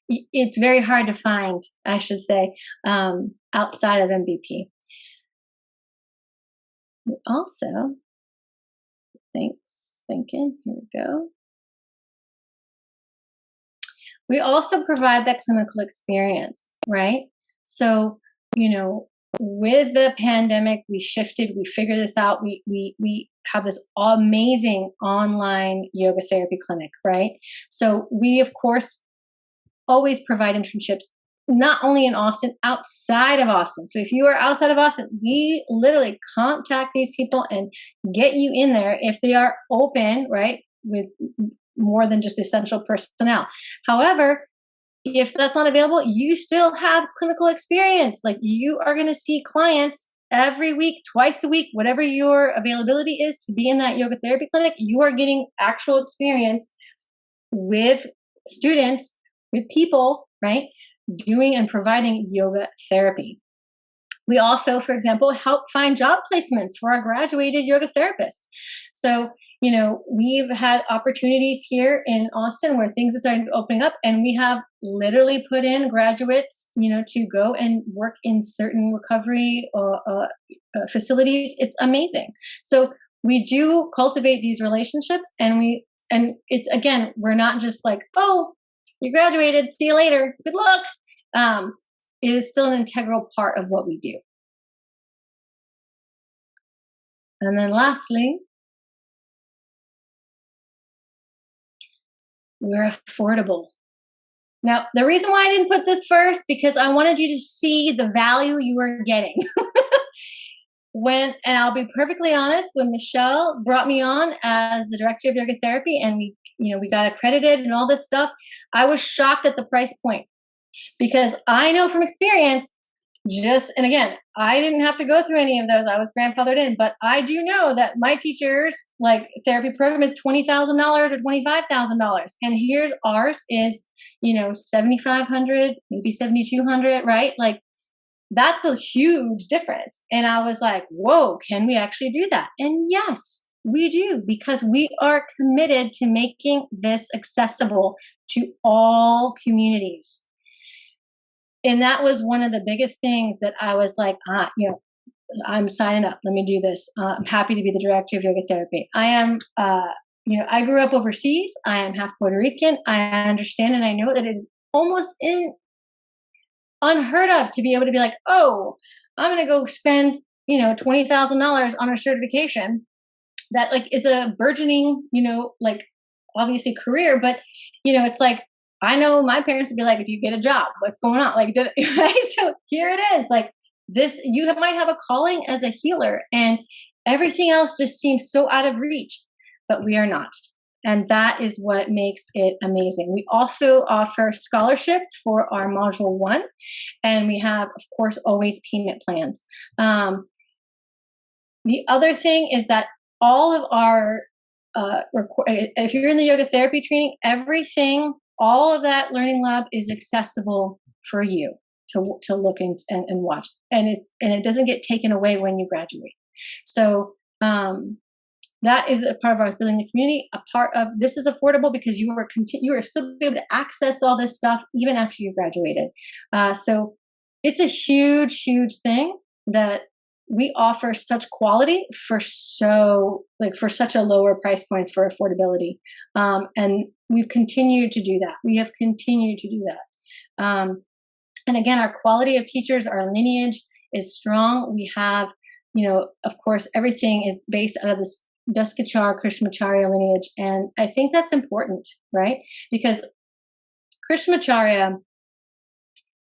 It's very hard to find, I should say, outside of MVP. We also, here we go. We also provide that clinical experience, right? So, with the pandemic, we shifted, we figured this out. We have this amazing online yoga therapy clinic, right? So we, of course, always provide internships, not only in Austin, outside of Austin. So if you are outside of Austin, we literally contact these people and get you in there if they are open, right? With more than just essential personnel. However, if that's not available, you still have clinical experience. Like, you are going to see clients every week, twice a week, whatever your availability is to be in that yoga therapy clinic. You are getting actual experience with students, with people, right, doing and providing yoga therapy. We also, for example, help find job placements for our graduated yoga therapists. So, we've had opportunities here in Austin where things are starting opening up, and we have literally put in graduates, to go and work in certain recovery facilities. It's amazing. So we do cultivate these relationships, and it's, again, we're not just like, oh, you graduated, see you later, good luck. It is still an integral part of what we do. And then lastly, we're affordable. Now, the reason why I didn't put this first, because I wanted you to see the value you were getting. And I'll be perfectly honest, when Michelle brought me on as the director of yoga therapy, and we got accredited and all this stuff, I was shocked at the price point, because I know from experience, and again, I didn't have to go through any of those. I was grandfathered in, but I do know that my teacher's therapy program is $20,000 or $25,000. And here's ours is, $7,500, maybe $7,200, right? That's a huge difference. And I was like, whoa, can we actually do that? And yes, we do, because we are committed to making this accessible to all communities. And that was one of the biggest things that I was like, I'm signing up. Let me do this. I'm happy to be the director of yoga therapy. I am, I grew up overseas. I am half Puerto Rican. I understand, and I know that it is almost unheard of to be able to be like, oh, I'm going to go spend, $20,000 on a certification that like is a burgeoning, like obviously career, but it's like, I know my parents would be like, if you get a job, what's going on? Like, right? So here it is. Like this, might have a calling as a healer, and everything else just seems so out of reach, but we are not. And that is what makes it amazing. We also offer scholarships for our module 1, and we have, of course, always payment plans. The other thing is that all of our, if you're in the yoga therapy training, everything, all of that learning lab is accessible for you to look and watch, and it doesn't get taken away when you graduate. So that is a part of our building the community. A part of this is affordable because you are still able to access all this stuff even after you graduated. So it's a huge, huge thing that we offer such quality for such a lower price point for affordability. And we've continued to do that. We have continued to do that. And again, our quality of teachers, our lineage is strong. We have, of course, everything is based out of this Daskachar Krishnamacharya lineage. And I think that's important, right? Because Krishnamacharya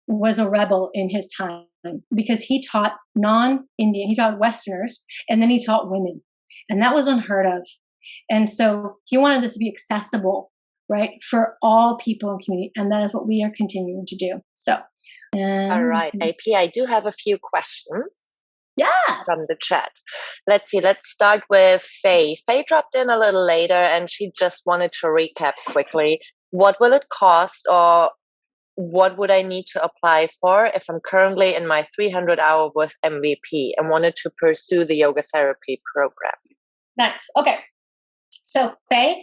was a rebel in his time because he taught non-Indian, he taught Westerners, and then he taught women. And that was unheard of. And so he wanted this to be accessible, right, for all people in the community. And that is what we are continuing to do. So, all right, AP, I do have a few questions. Yes. From the chat. Let's see. Let's start with Faye. Faye dropped in a little later and she just wanted to recap quickly. What will it cost, or what would I need to apply for if I'm currently in my 300-hour with MVP and wanted to pursue the yoga therapy program? Nice. Okay. So Faye,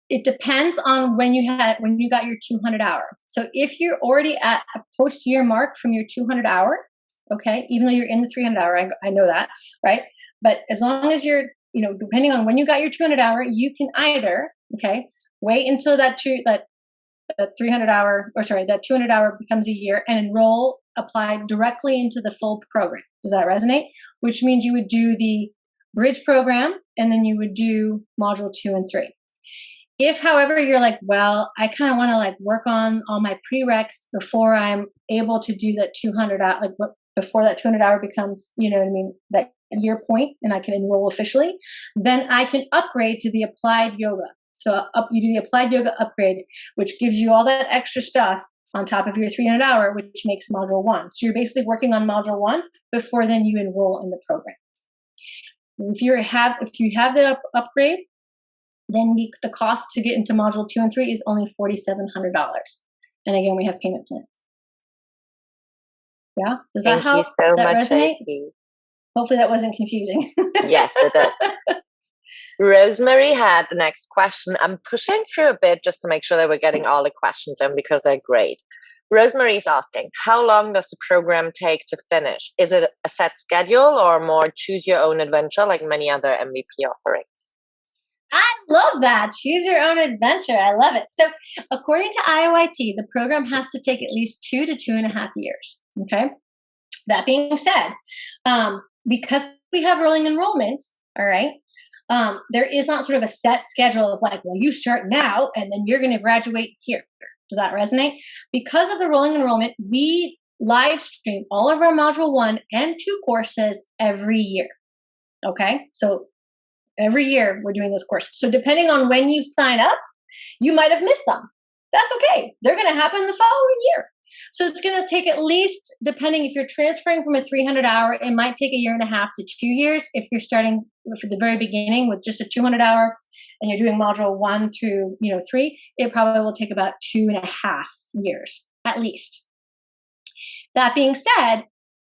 it depends on when you got your 200-hour. So if you're already at a post-year mark from your 200-hour, okay, even though you're in the 300-hour, I know that, right? But as long as you're, depending on when you got your 200-hour, you can either, okay, wait until that 300-hour, or sorry, that 200-hour becomes a year and apply directly into the full program. Does that resonate? Which means you would do the bridge program and then you would do module 2 and 3. If, however, you're like, well, I kind of want to like work on all my prereqs before I'm able to do that 200-hour, like before that 200-hour becomes, that year point, and I can enroll officially, then I can upgrade to the applied yoga. So you do the applied yoga upgrade, which gives you all that extra stuff on top of your 300-hour, which makes module 1. So you're basically working on module 1 before then you enroll in the program. If you have the upgrade, then the cost to get into module 2 and 3 is only $4,700. And again, we have payment plans. Yeah, does that help? Thank you so much, resonate? AP. Hopefully that wasn't confusing. Yes, it does. Rosemary had the next question. I'm pushing through a bit just to make sure that we're getting all the questions in because they're great. Rosemary is asking, how long does the program take to finish? Is it a set schedule or more choose your own adventure like many other MVP offerings? I love that. Choose your own adventure. I love it. So according to IAYT, the program has to take at least 2 to 2.5 years. Okay. That being said, because we have rolling enrollment, all right, there is not sort of a set schedule of like, well, you start now and then you're going to graduate here. Does that resonate? Because of the rolling enrollment, we live stream all of our module 1 and 2 courses every year. Okay. So every year we're doing those courses. So depending on when you sign up, you might have missed some. That's okay. They're going to happen the following year. So it's going to take at least, depending if you're transferring from a 300-hour, it might take 1.5 to 2 years. If you're starting from the very beginning with just a 200-hour and you're doing module 1 through 3, it probably will take about 2.5 years at least. That being said,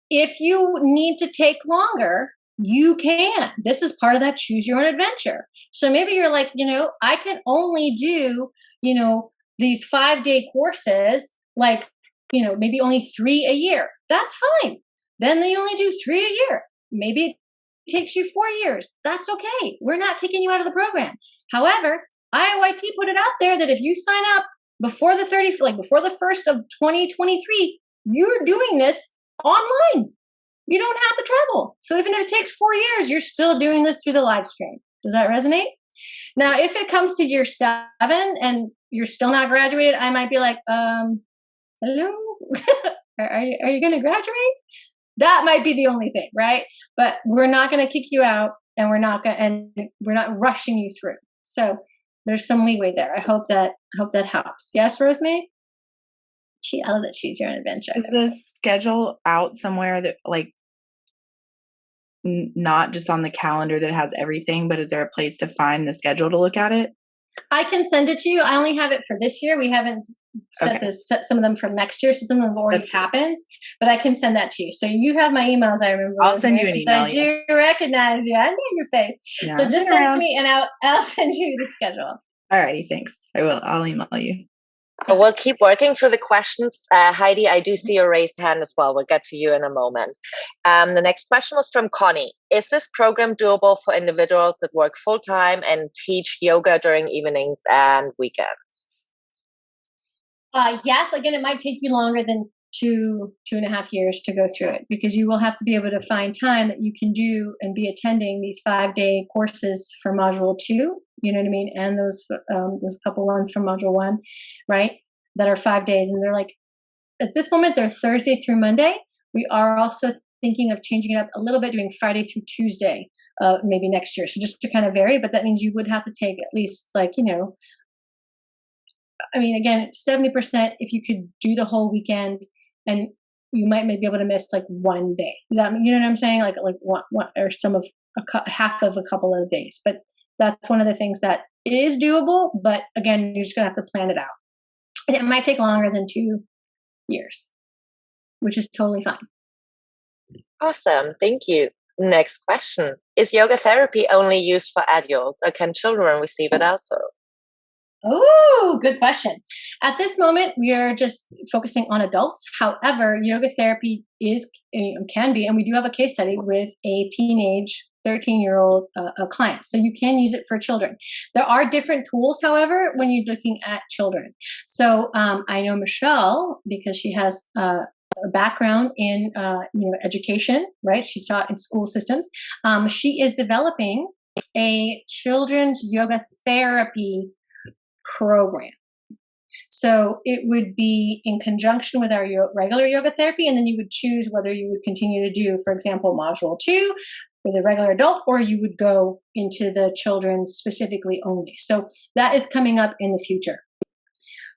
if you need to take longer, you can. This is part of that choose your own adventure. So maybe you're like, I can only do, these 5-day courses, like, maybe only 3 a year. That's fine. Then they only do 3 a year. Maybe it takes you 4 years. That's okay. We're not kicking you out of the program. However, IAYT put it out there that if you sign up before the 1st of 2023, you're doing this online. you don't have to travel. So even if it takes 4 years, you're still doing this through the live stream. Does that resonate? Now, if it comes to year 7 and you're still not graduated, I might be like, hello, are you going to graduate? That might be the only thing, right? But we're not going to kick you out, and we're not rushing you through. So there's some leeway there. I hope that helps. Yes, Rosemary? I love that Choose Your Own Adventure. Is the schedule out somewhere that like not just on the calendar that has everything, but is there a place to find the schedule to look at it? I can send it to you. I only have it for this year. We haven't set some of them for next year, so some of them have already happened. But I can send that to you. So you have my emails. I remember. I'll send you an email. I do recognize you. I know your face. Yeah, so just send it to me, and I'll send you the schedule. Alrighty, thanks. I will. I'll email you. We'll keep working through the questions. Heidi, I do see your raised hand as well. We'll get to you in a moment. The next question was from Connie. Is this program doable for individuals that work full-time and teach yoga during evenings and weekends? Yes. Again, it might take you longer than 2.5 years to go through it, because you will have to be able to find time that you can do and be attending these 5-day courses for module 2. You know what I mean? And those couple ones from module 1, right? That are 5 days. And they're like, at this moment, they're Thursday through Monday. We are also thinking of changing it up a little bit, doing Friday through Tuesday, maybe next year. So just to kind of vary, but that means you would have to take at least I mean, again, 70% if you could do the whole weekend, and you might be able to miss like 1 day. Does that mean, you know what I'm saying? Like one or half of a couple of days. But that's one of the things that is doable. But again, you're just going to have to plan it out. And it might take longer than 2 years, which is totally fine. Awesome. Thank you. Next question. Is yoga therapy only used for adults, or can children receive it also? Oh, good question. At this moment, we are just focusing on adults. However, yoga therapy can be, and we do have a case study with a teenage 13-year-old client. So you can use it for children. There are different tools, however, when you're looking at children. So I know Michelle, because she has a background in education, right? She taught in school systems. She is developing a children's yoga therapy program. So it would be in conjunction with our regular yoga therapy, and then you would choose whether you would continue to do, for example, module 2 with a regular adult, or you would go into the children's specifically only. So that is coming up in the future.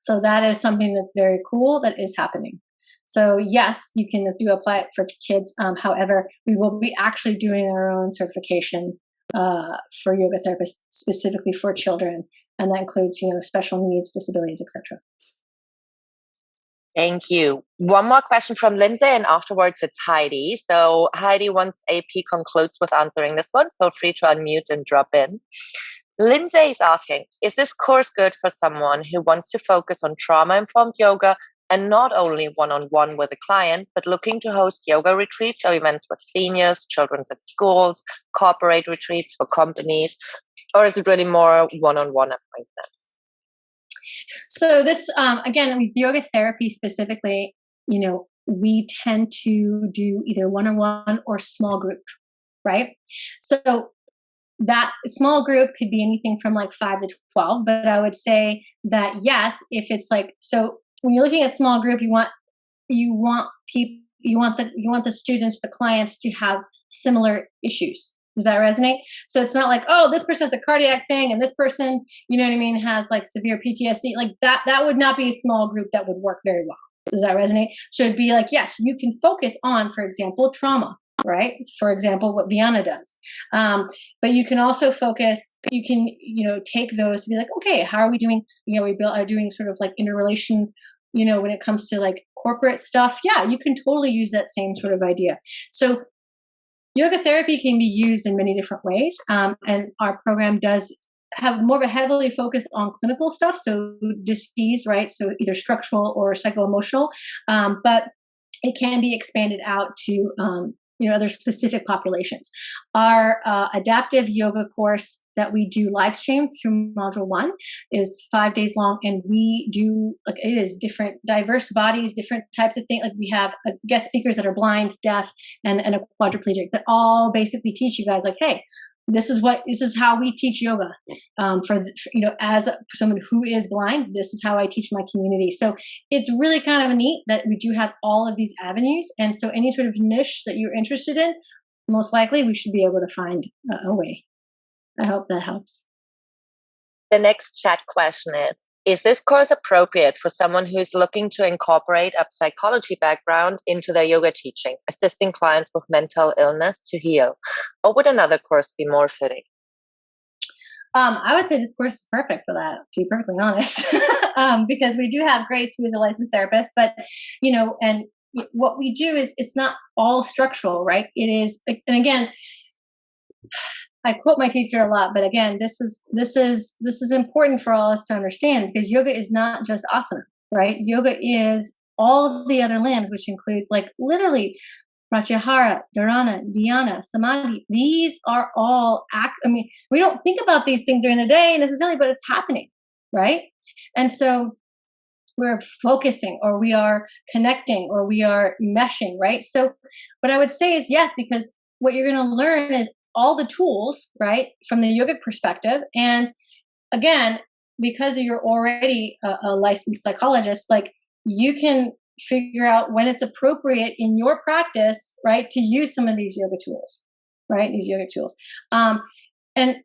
So that is something that's very cool that is happening. So yes, you can apply it for kids. However, we will be actually doing our own certification for yoga therapists specifically for children. And that includes, special needs, disabilities, etc. Thank you. One more question from Lindsay, and afterwards it's Heidi. So Heidi, once AP concludes with answering this one, feel free to unmute and drop in. Lindsay is asking, is this course good for someone who wants to focus on trauma-informed yoga and not only one-on-one with a client, but looking to host yoga retreats or events with seniors, children at schools, corporate retreats for companies, or is it really more one-on-one appointments? So this, again, with yoga therapy specifically, we tend to do either one-on-one or small group, right? So that small group could be anything from like 5 to 12, but I would say that yes, if it's like, so when you're looking at small group, you want the students, the clients to have similar issues. Does that resonate? So it's not like, oh, this person has a cardiac thing and this person, has like severe PTSD. Like that would not be a small group that would work very well. Does that resonate? So it'd be like, yes, you can focus on, for example, trauma, right? For example, what Viana does. But you can also focus, you can, take those to be like, okay, how are we doing? We are doing sort of like interrelation, when it comes to like corporate stuff. Yeah, you can totally use that same sort of idea. So yoga therapy can be used in many different ways. And our program does have more of a heavily focus on clinical stuff. So disease, right? So either structural or psycho-emotional. But it can be expanded out to other specific populations. Our adaptive yoga course that we do live stream through module 1 is 5 days long, and we do, like, it is different, diverse bodies, different types of things. Like, we have guest speakers that are blind, deaf, and a quadriplegic that all basically teach you guys, like, hey, this is how we teach yoga. As someone who is blind, this is how I teach my community. So it's really kind of neat that we do have all of these avenues. And so any sort of niche that you're interested in, most likely we should be able to find a way. I hope that helps. The next chat question is this course appropriate for someone who is looking to incorporate a psychology background into their yoga teaching, assisting clients with mental illness to heal? Or would another course be more fitting? I would say this course is perfect for that, to be perfectly honest, because we do have Grace, who is a licensed therapist, but, and what we do is it's not all structural, right? It is, and again, I quote my teacher a lot, but again, this is important for all of us to understand, because yoga is not just asana, right? Yoga is all the other limbs, which include, like, literally pratyahara, dharana, dhyana, samadhi. These are all we don't think about these things during the day necessarily, but it's happening, right? And so we're focusing, or we are connecting, or we are meshing, right? So what I would say is yes, because what you're going to learn is all the tools, right, from the yogic perspective. And again, because you're already a licensed psychologist, like, you can figure out when it's appropriate in your practice, right, to use some of these yoga tools, right? These yoga tools. And,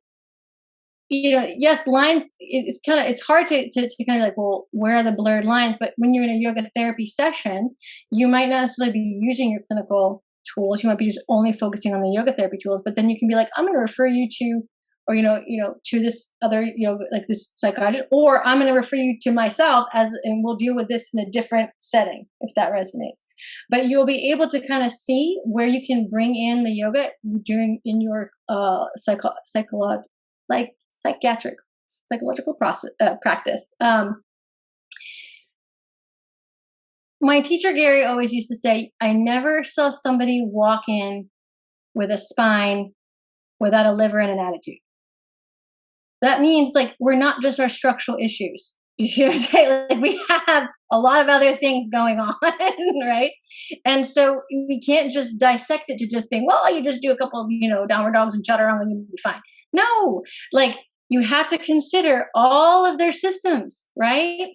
yes, lines, it's hard to kind of like, well, where are the blurred lines? But when you're in a yoga therapy session, you might not necessarily be using your clinical tools. You might be just only focusing on the yoga therapy tools, but then you can be like, I'm going to refer you to, or, to this other yoga, like this psychologist, or I'm going to refer you to myself and we'll deal with this in a different setting, if that resonates. But you'll be able to kind of see where you can bring in the yoga in your psychological practice. My teacher, Gary, always used to say, I never saw somebody walk in with a spine without a liver and an attitude. That means, like, we're not just our structural issues. You know what I'm saying? Like, we have a lot of other things going on, right? And so we can't just dissect it to just being, well, you just do a couple of, downward dogs and chaturanga and you'll be fine. No, like, you have to consider all of their systems, right?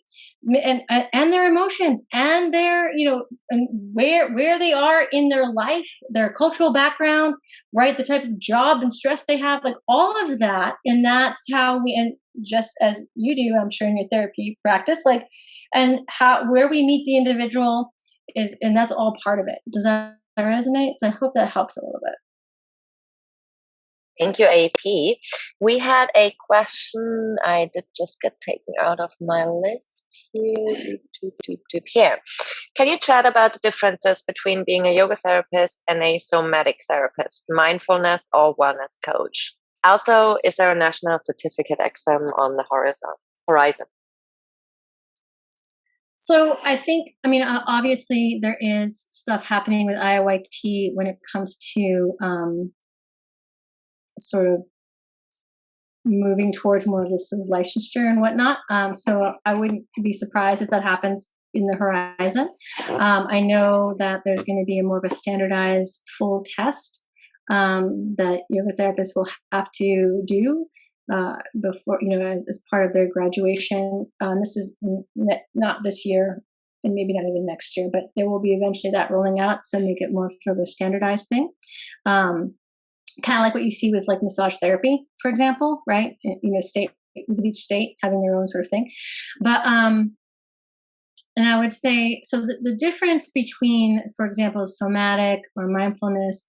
And their emotions, and their, and where they are in their life, their cultural background, right? The type of job and stress they have, like, all of that. And that's how and just as you do, I'm sure, in your therapy practice, like, and where we meet the individual and that's all part of it. Does that resonate? So I hope that helps a little bit. Thank you, AP. We had a question. I did just get taken out of my list here. Here. Can you chat about the differences between being a yoga therapist and a somatic therapist, mindfulness or wellness coach? Also, is there a national certificate exam on the horizon? So I think, obviously there is stuff happening with IAYT when it comes to sort of moving towards more of this sort of licensure and whatnot. So I wouldn't be surprised if that happens in the horizon. I know that there's going to be more of a standardized full test that yoga therapists will have to do before, as part of their graduation. This is not this year, and maybe not even next year, but there will be eventually that rolling out. So make it more sort of a standardized thing. Kind of like what you see with, like, massage therapy, for example, right? State, with each state having their own sort of thing. But, and I would say, so the difference between, for example, somatic or mindfulness,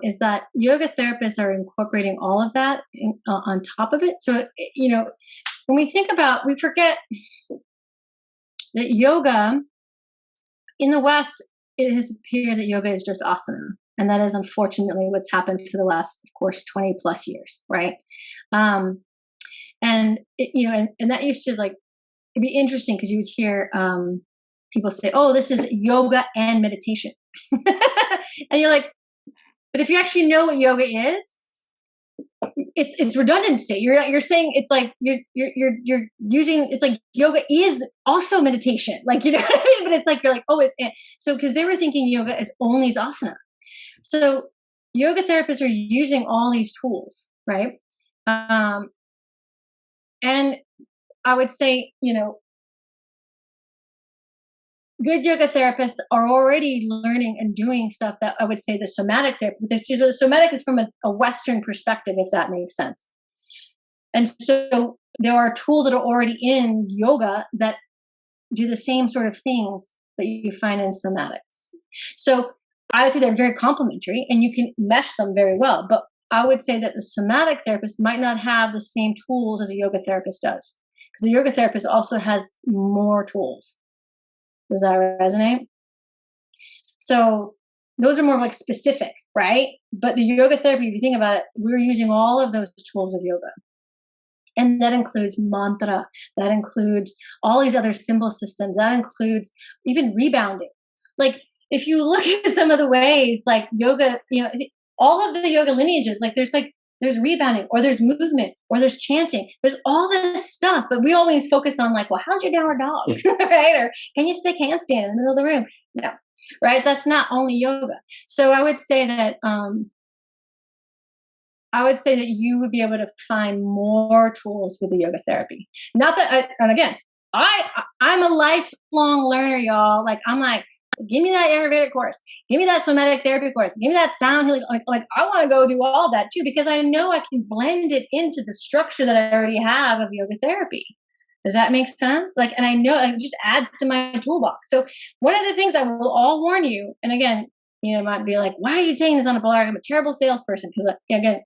is that yoga therapists are incorporating all of that on top of it. So, when we think about, we forget that yoga in the West, it has appeared that yoga is just asana. And that is unfortunately what's happened for the last, of course, 20 plus years, right? And that used to, like, it'd be interesting because you would hear people say, "Oh, this is yoga and meditation," and you're like, But if you actually know what yoga is, it's redundancy. You're saying it's like you're using, it's like yoga is also meditation. Like, you know what I mean? But it's like, you're like, oh, so because they were thinking yoga is only asana. So yoga therapists are using all these tools, right? And I would say, good yoga therapists are already learning and doing stuff that I would say the somatic therapy. The somatic is from a Western perspective, if that makes sense. And so there are tools that are already in yoga that do the same sort of things that you find in somatics. So I would say they're very complementary and you can mesh them very well. But I would say that the somatic therapist might not have the same tools as a yoga therapist does, because the yoga therapist also has more tools. Does that resonate? So those are more like specific, right? But the yoga therapy, if you think about it, we're using all of those tools of yoga. And that includes mantra, that includes all these other symbol systems, that includes even rebounding. Like if you look at some of the ways like yoga, all of the yoga lineages, like there's rebounding, or there's movement, or there's chanting. There's all this stuff, but we always focus on like, well, how's your downward dog, right? Or can you stick handstand in the middle of the room? No, right? That's not only yoga. So I would say that you would be able to find more tools with the yoga therapy. Not that, and again, I'm a lifelong learner, y'all. Like I'm like, give me that Ayurvedic course. Give me that somatic therapy course. Give me that sound healing. Like I want to go do all that too, because I know I can blend it into the structure that I already have of yoga therapy. Does that make sense? Like, and I know it just adds to my toolbox. So one of the things I will all warn you, and again, might be like, why are you saying this on a Pilar? I'm a terrible salesperson. Because again,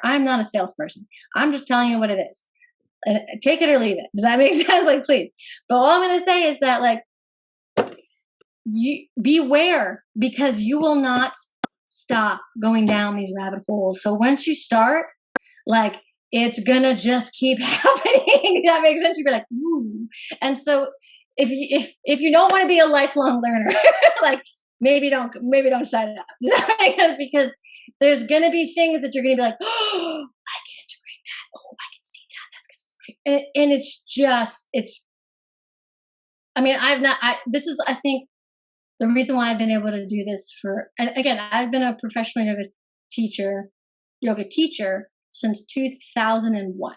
I'm not a salesperson. I'm just telling you what it is. And take it or leave it. Does that make sense? Like, please. But all I'm going to say is that, like, you beware, because you will not stop going down these rabbit holes. So once you start, like, it's gonna just keep happening. That makes sense. You'd be like, ooh. And so if you don't want to be a lifelong learner, like maybe don't sign it up. Does that make sense? Because there's gonna be things that you're gonna be like, oh, I can integrate that. Oh, I can see that. That's gonna move you. And this is, I think, the reason why I've been able to do this and again, I've been a professional yoga teacher since 2001.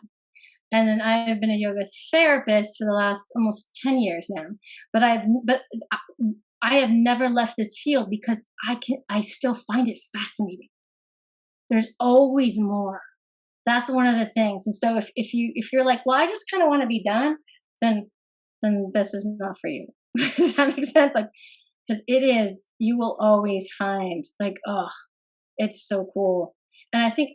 And then I've been a yoga therapist for the last almost 10 years now. But I have never left this field, because I still find it fascinating. There's always more. That's one of the things. And so if you're like, well, I just kind of want to be done, then this is not for you. Does that make sense? Like, because you will always find like, oh, it's so cool. And I think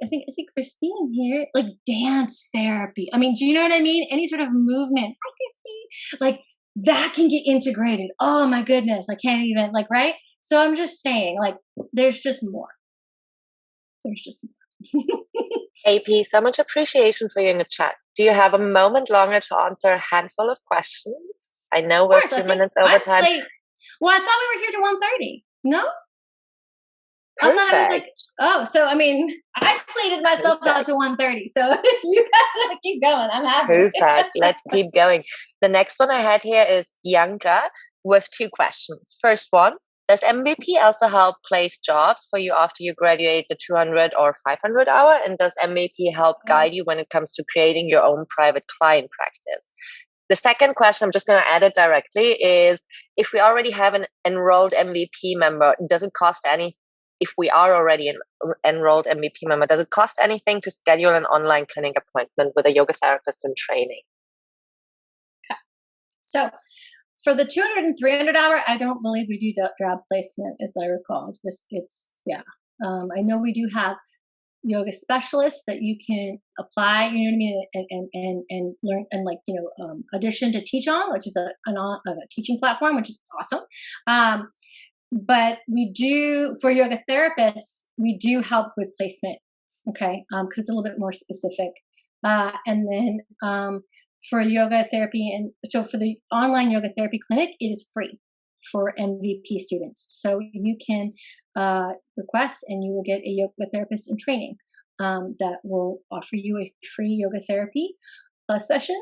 Christine here, like dance therapy. I mean, do you know what I mean? Any sort of movement. Hi, Christine. Like that can get integrated. Oh my goodness. I can't even, like, right? So I'm just saying, like, there's just more. AP, so much appreciation for you in the chat. Do you have a moment longer to answer a handful of questions? I know we're 2 minutes over time. Well, I thought we were here to 1:30. No? Perfect. I thought I was like, oh, so I mean, I slated myself out to 1:30. So if you guys want to keep going, I'm happy. Perfect. Let's keep going. The next one I had here is Bianca with 2 questions. First one, does MVP also help place jobs for you after you graduate the 200 or 500 hour? And does MVP help guide you when it comes to creating your own private client practice? The second question, I'm just going to add it directly, is if we already have an enrolled MVP member, does it cost any? If we are already an enrolled MVP member, does it cost anything to schedule an online clinic appointment with a yoga therapist in training? Okay. So for the 200 and 300 hour, I don't believe we do job placement, as I recall. I know we do have yoga specialists that you can apply, you know what I mean, and learn, and like, audition to teach on, which is a teaching platform, which is awesome. But we do, for yoga therapists, we do help with placement, okay, because it's a little bit more specific. And then for yoga therapy, and so for the online yoga therapy clinic, it is free for MVP students. So you can request and you will get a yoga therapist in training that will offer you a free yoga therapy session,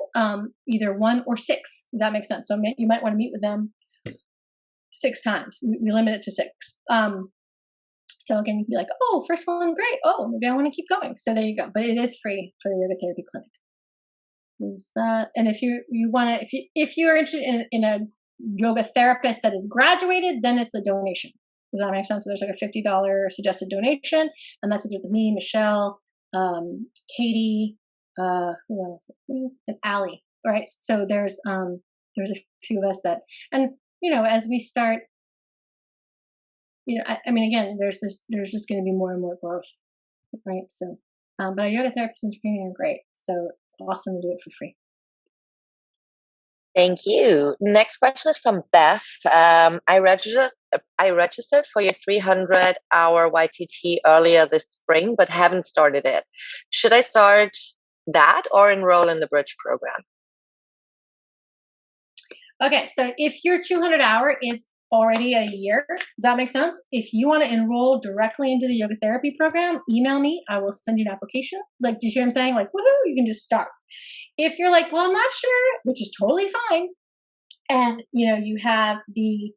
either 1 or 6. Does that make sense? So you might want to meet with them 6 times. We limit it to 6. So again, you'd be like, oh, first one, great. Oh, maybe I want to keep going. So there you go. But it is free for the yoga therapy clinic. Is that? And if you want to, if you're interested in a yoga therapist that is graduated, then it's a donation. Does that make sense? So there's like a $50 suggested donation, and that's with me, Michelle, Katie, who else? And Allie. All right. So there's a few of us that, and as we start, I mean, again, there's just going to be more and more growth, right? So, but our yoga therapists in training are great. So it's awesome to do it for free. Thank you. Next question is from Beth. I registered for your 300-hour YTT earlier this spring, but haven't started it. Should I start that or enroll in the Bridge program? Okay, so if your 200-hour is already a year, does that make sense? If you want to enroll directly into the yoga therapy program, email me. I will send you an application. Like, do you see what I'm saying? Like, woohoo, you can just start. If you're like, well, I'm not sure, which is totally fine, and you have the,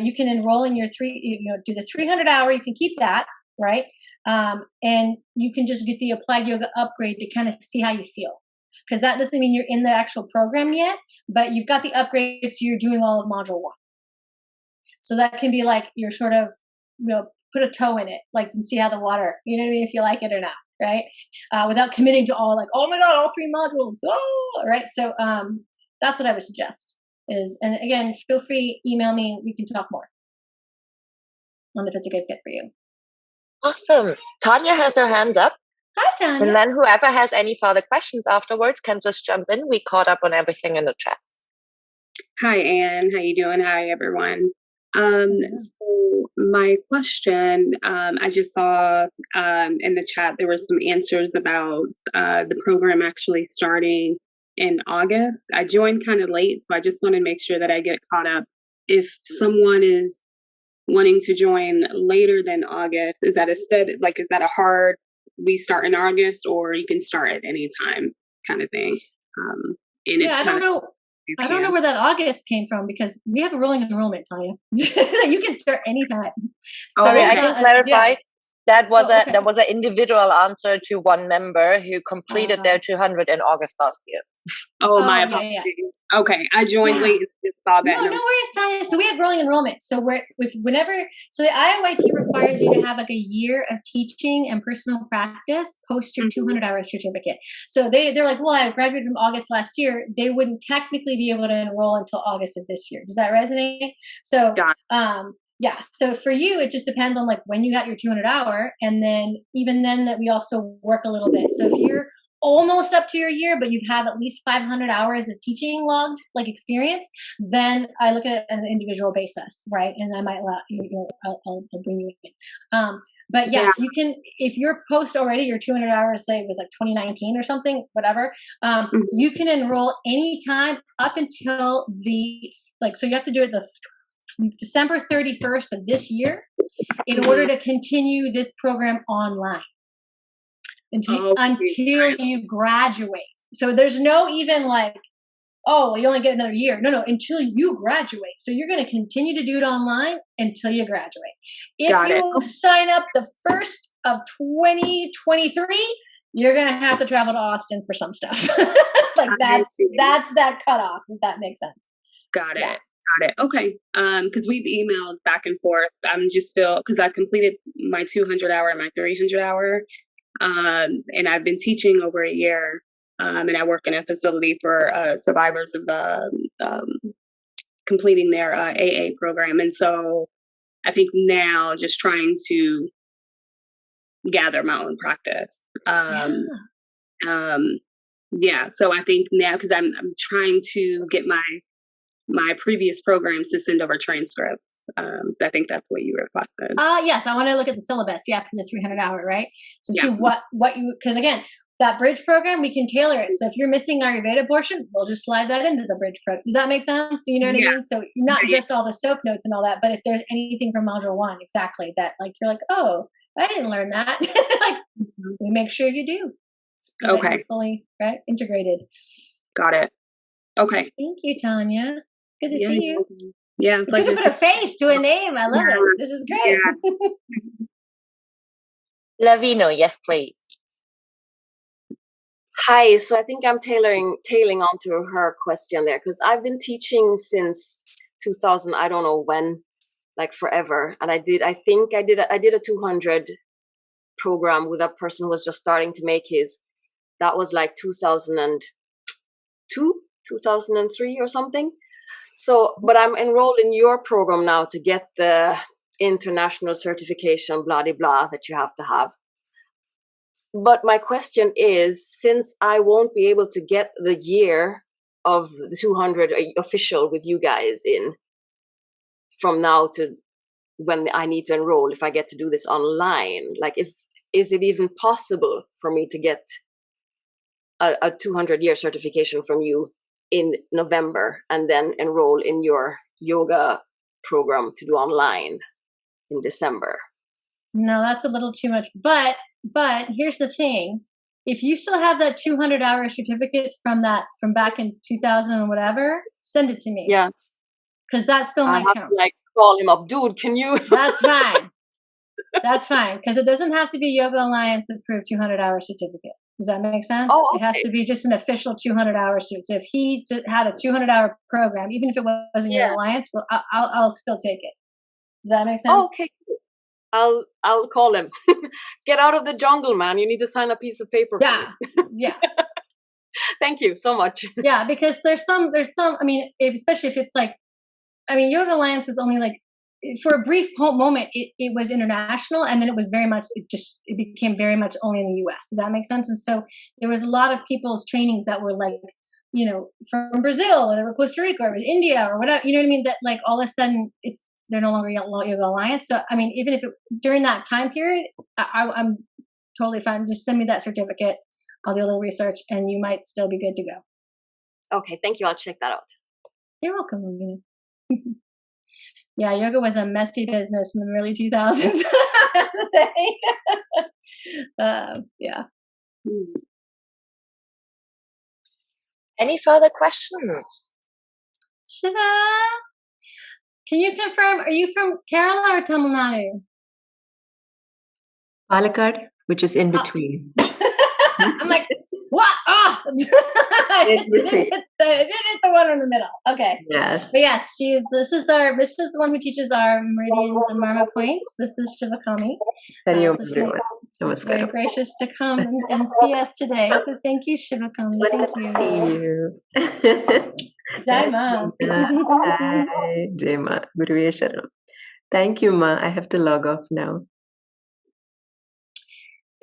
you can enroll in your do the 300-hour. You can keep that, right? And you can just get the applied yoga upgrade to kind of see how you feel. Because that doesn't mean you're in the actual program yet, but you've got the upgrade, so you're doing all of module 1. So that can be like you're sort of, put a toe in it, like, and see how the water, if you like it or not, right? Without committing to all, like, oh my God, all 3 modules, right? So that's what I would suggest is, and again, feel free, email me, we can talk more on if it's a good fit for you. Awesome. Tanya has her hands up. Hi, Tanya. And then whoever has any further questions afterwards can just jump in. We caught up on everything in the chat. Hi, Anne. How you doing? Hi, everyone. So my question, I just saw in the chat there were some answers about the program actually starting in August. I joined kind of late, so I just want to make sure that I get caught up. If someone is wanting to join later than August, is that is that a hard, we start in August, or you can start at any time kind of thing? And I don't know. I don't know where that August came from because we have a rolling enrollment, Tanya. You can start anytime. Sorry, I can clarify. That was that was an individual answer to one member who completed their 200 in August last year. My apologies. Yeah. Okay, I joined late and just saw that. No worries, Tanya. So we have rolling enrollment. So the IAYT requires you to have like a year of teaching and personal practice post your 200-hour certificate. So they're like, well, I graduated from August last year. They wouldn't technically be able to enroll until August of this year. Does that resonate? So yeah. So for you, it just depends on like when you got your 200-hour, and then even then that we also work a little bit. So if you're almost up to your year, but you have at least 500 hours of teaching logged, like experience, then I look at it on an individual basis, right? And I might I'll bring you in. But yes, you can, if you're post already your 200 hours, say it was like 2019 or something, whatever, you can enroll anytime up until so you have to do it December 31st of this year in order to continue this program online until you graduate. So there's no even like, oh, you only get another year. No, until you graduate. So you're going to continue to do it online until you graduate. If you sign up the 1st of 2023, you're going to have to travel to Austin for some stuff. Like that's that cutoff, if that makes sense. Got it. Got it. Okay. Because we've emailed back and forth. I'm just still, because I completed my 200-hour and my 300-hour. And I've been teaching over a year. And I work in a facility for survivors of completing their AA program. And so I think now just trying to gather my own practice. So I think now, because I'm trying to get my previous programs to send over transcripts. I think that's what you requested. Yes, I want to look at the syllabus. Yeah, for the 300-hour, right? To see what you, because again, that bridge program, we can tailor it. So if you're missing our Ayurveda portion, we'll just slide that into the bridge program. Does that make sense? You know what I mean? So not just all the soap notes and all that, but if there's anything from module 1, exactly, that like you're like, oh, I didn't learn that. Like, we make sure you do. So that you're fully integrated. Got it. Okay. Thank you, Tanya. Good to see you. Yeah, you could put a face to a name. I love it. This is great. Lavino, yes, please. Hi, so I think I'm tailing onto her question there, because I've been teaching since 2000, I don't know when, like forever. And I did a 200 program with a person who was just starting to make his. That was like 2002, 2003 or something. So, but I'm enrolled in your program now to get the international certification, blah, blah, blah, that you have to have. But my question is, since I won't be able to get the year of the 200 official with you guys in from now to when I need to enroll, if I get to do this online, like is it even possible for me to get a 200-year certification from you in November and then enroll in your yoga program to do online in December? No, that's a little too much. But here's the thing. If you still have that 200-hour certificate from back in 2000 and whatever, send it to me. Yeah. Because that still might count. To, like, call him up. Dude, can you? That's fine. That's fine. Because it doesn't have to be Yoga Alliance approved 200-hour certificate. Does that make sense? Oh, okay. It has to be just an official 200-hour certificate. So if he had a 200-hour program, even if it wasn't Yoga Alliance, well, I'll still take it. Does that make sense? Oh, okay. I'll call him. Get out of the jungle, man. You need to sign a piece of paper. Yeah. Yeah. Thank you so much. Yeah, because there's some, I mean, especially if it's like, I mean, Yoga Alliance was only like, for a brief moment, it was international, and then it was very much, it became very much only in the US. Does that make sense? And so there was a lot of people's trainings that were like, you know, from Brazil, or they were Costa Rica, or it was India, or whatever, you know what I mean? That like all of a sudden they're no longer Yoga Alliance. So, I mean, even if during that time period, I'm totally fine. Just send me that certificate. I'll do a little research, and you might still be good to go. Okay, thank you. I'll check that out. You're welcome, Lavina. Yeah, yoga was a messy business in the early 2000s, I have to say. Yeah. Any further questions? Shiva, can you confirm, are you from Kerala or Tamil Nadu? Palakkad, which is in between. I'm like, what? Oh! I didn't hit the one in the middle. Okay. Yes. But yes, this is the one who teaches our meridians and marma points. This is Shivakami. She's very gracious to come and see us today. So thank you, Shivakami. Thank you. See you. Jai Ma. Hi, Jai Ma. Guruve Sharanam. Thank you, Ma. I have to log off now.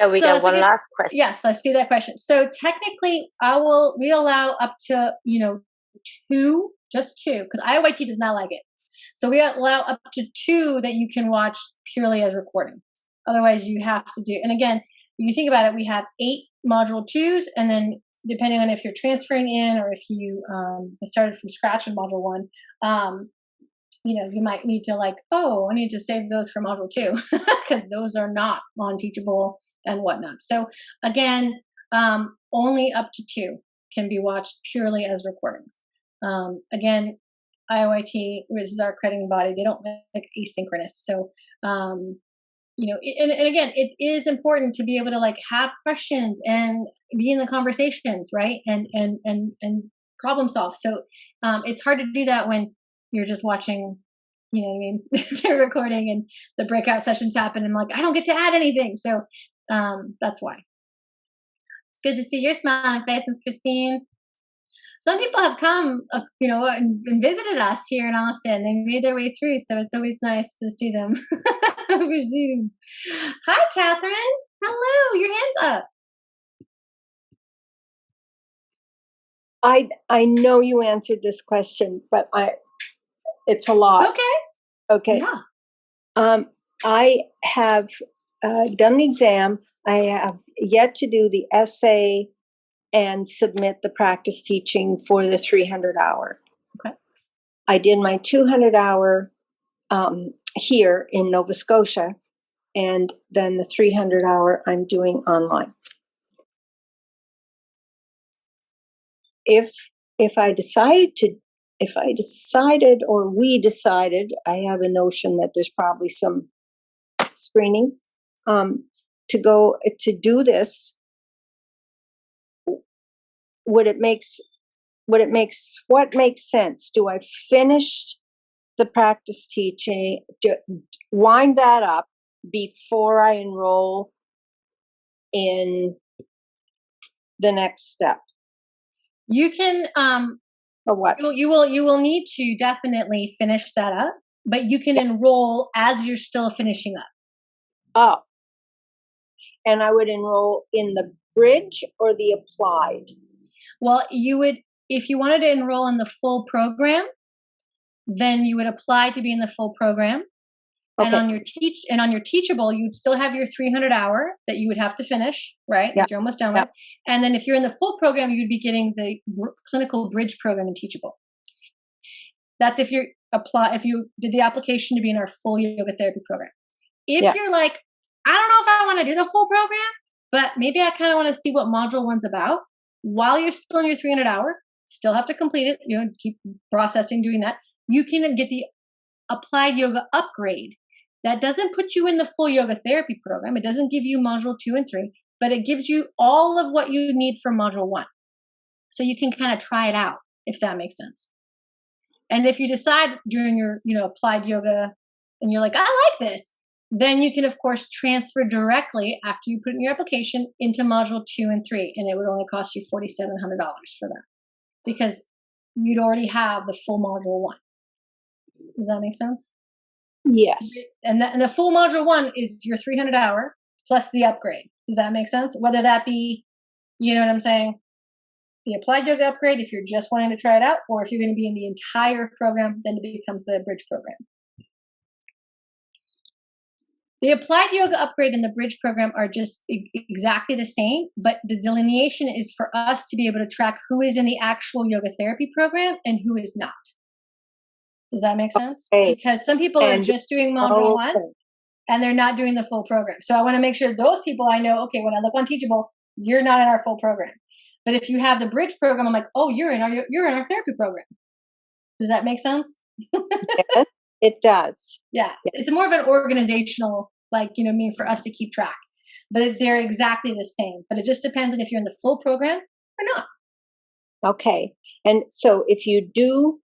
So we got one last question. Yes, I see that question. So technically, we allow up to, just two, because IAYT does not like it. So we allow up to 2 that you can watch purely as recording. Otherwise, you have to do. And again, if you think about it, we have 8 module 2s, and then depending on if you're transferring in or if you started from scratch in module 1, you might need to I need to save those for module 2 because those are not non-teachable and whatnot. So again, only up to 2 can be watched purely as recordings. Again, IAYT, which is our accrediting body, they don't make asynchronous. So, and again, it is important to be able to have questions and be in the conversations, right? And problem solve. So, it's hard to do that when you're just watching, they're recording and the breakout sessions happen and I don't get to add anything. So, that's why. It's good to see your smiling faces, Christine. Some people have come, and visited us here in Austin. They made their way through, so it's always nice to see them over Zoom. Hi, Catherine. Hello. Your hand's up. I know you answered this question, but it's a lot. Okay. Yeah. I have done the exam. I have yet to do the essay and submit the practice teaching for the 300 hour. Okay. I did my 200 hour here in Nova Scotia, and then the 300 hour I'm doing online. If I decided or we decided, I have a notion that there's probably some screening to go to do this. What makes sense? Do I finish the practice teaching, wind that up before I enroll in the next step? You can or what? You will need to definitely finish that up, but you can enroll as you're still finishing up. Oh. And I would enroll in the bridge or the applied? Well, you would, if you wanted to enroll in the full program, then you would apply to be in the full program. Okay. And on your teachable, you'd still have your 300 hour that you would have to finish, right? That you're almost done with. And then if you're in the full program, you'd be getting the clinical bridge program in teachable. That's if you did the application to be in our full yoga therapy program. If you're like, I don't know if I want to do the full program, but maybe I kind of want to see what module one's about, while you're still in your 300 hour, still have to complete it, keep processing, doing that. You can get the applied yoga upgrade. That doesn't put you in the full yoga therapy program. It doesn't give you module 2 and 3, but it gives you all of what you need for module 1. So you can kind of try it out, if that makes sense. And if you decide during your, applied yoga and you're like, I like this, then you can, of course, transfer directly after you put in your application into module 2 and 3. And it would only cost you $4,700 for that because you'd already have the full module 1. Does that make sense? Yes. And the full module 1 is your 300 hour plus the upgrade. Does that make sense? Whether that be, you know what I'm saying? The applied yoga upgrade, if you're just wanting to try it out, or if you're going to be in the entire program, then it becomes the bridge program. The applied yoga upgrade and the bridge program are just exactly the same, but the delineation is for us to be able to track who is in the actual yoga therapy program and who is not. Does that make sense? Okay. Because some people are just doing module 1 and they're not doing the full program. So I want to make sure those people I know, okay, when I look on Teachable, you're not in our full program. But if you have the bridge program, I'm like, oh, you're in our therapy program. Does that make sense? Yes, it does. Yeah. It's more of an organizational, for us to keep track. But they're exactly the same. But it just depends on if you're in the full program or not. Okay. And so if you do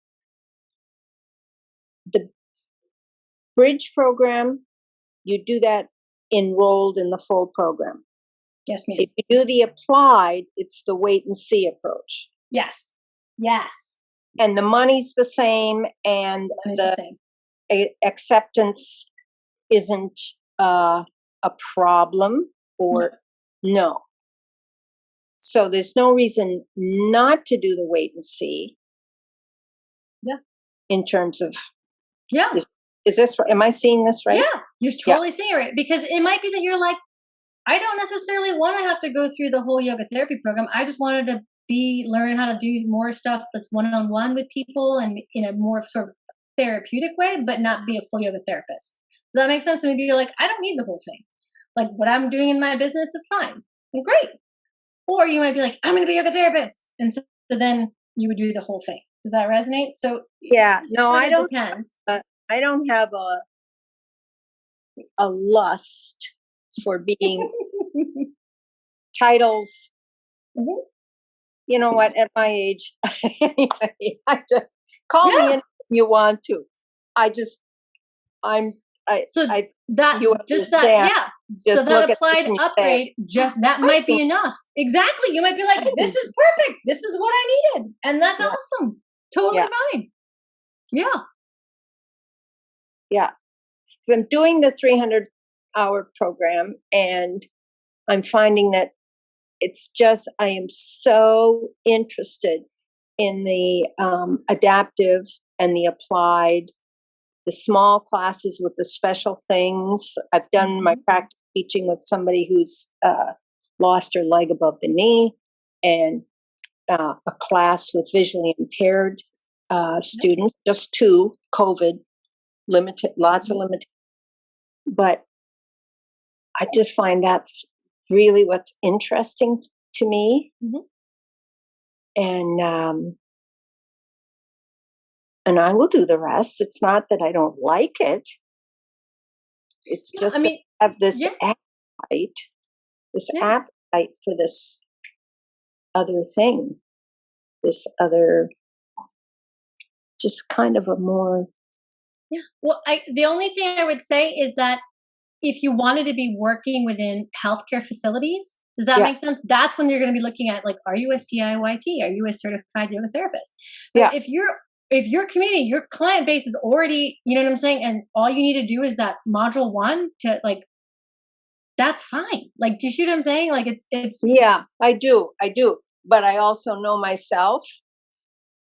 the bridge program, you do that enrolled in the full program. Yes, ma'am. If you do the applied, it's the wait and see approach. Yes. Yes. And the money's the same, and the acceptance isn't a problem, or no. So there's no reason not to do the wait and see. Yeah. In terms of is this, am I seeing this right? Yeah, you're totally seeing it right. Because it might be that you're like, I don't necessarily want to have to go through the whole yoga therapy program. I just wanted to learn how to do more stuff that's one-on-one with people and in a more sort of therapeutic way, but not be a full yoga therapist. Does that make sense? So maybe you're like, I don't need the whole thing. Like what I'm doing in my business is fine and great. Or you might be like, I'm going to be a yoga therapist. And so then you would do the whole thing. Does that resonate? So yeah, no, I don't. Depends. I don't have a lust for being titles. Mm-hmm. You know what? At my age, anyway, I just call me in if you want to. So that applied upgrade, that might be enough. Exactly. You might be like, this is perfect. This is what I needed. And that's awesome. Totally fine. Yeah. Yeah. Because I'm doing the 300-hour program, and I'm finding that it's just, I am so interested in the adaptive and the applied, the small classes with the special things. I've done my practice teaching with somebody who's lost her leg above the knee, and a class with visually impaired students, just 2, COVID, limited, lots of limitations. But I just find that's really what's interesting to me. And I will do the rest. It's not that I don't like it. It's just I have this appetite, appetite for this other thing, this other, just kind of a more. Well, the only thing I would say is that if you wanted to be working within healthcare facilities, does that make sense? That's when you're going to be looking at, like, are you a CIYT? Are you a certified yoga therapist? But if your community, your client base is already, you know what I'm saying, and all you need to do is that module 1 to, like, that's fine. Like, do you see what I'm saying? Like, it's. Yeah, I do. But I also know myself,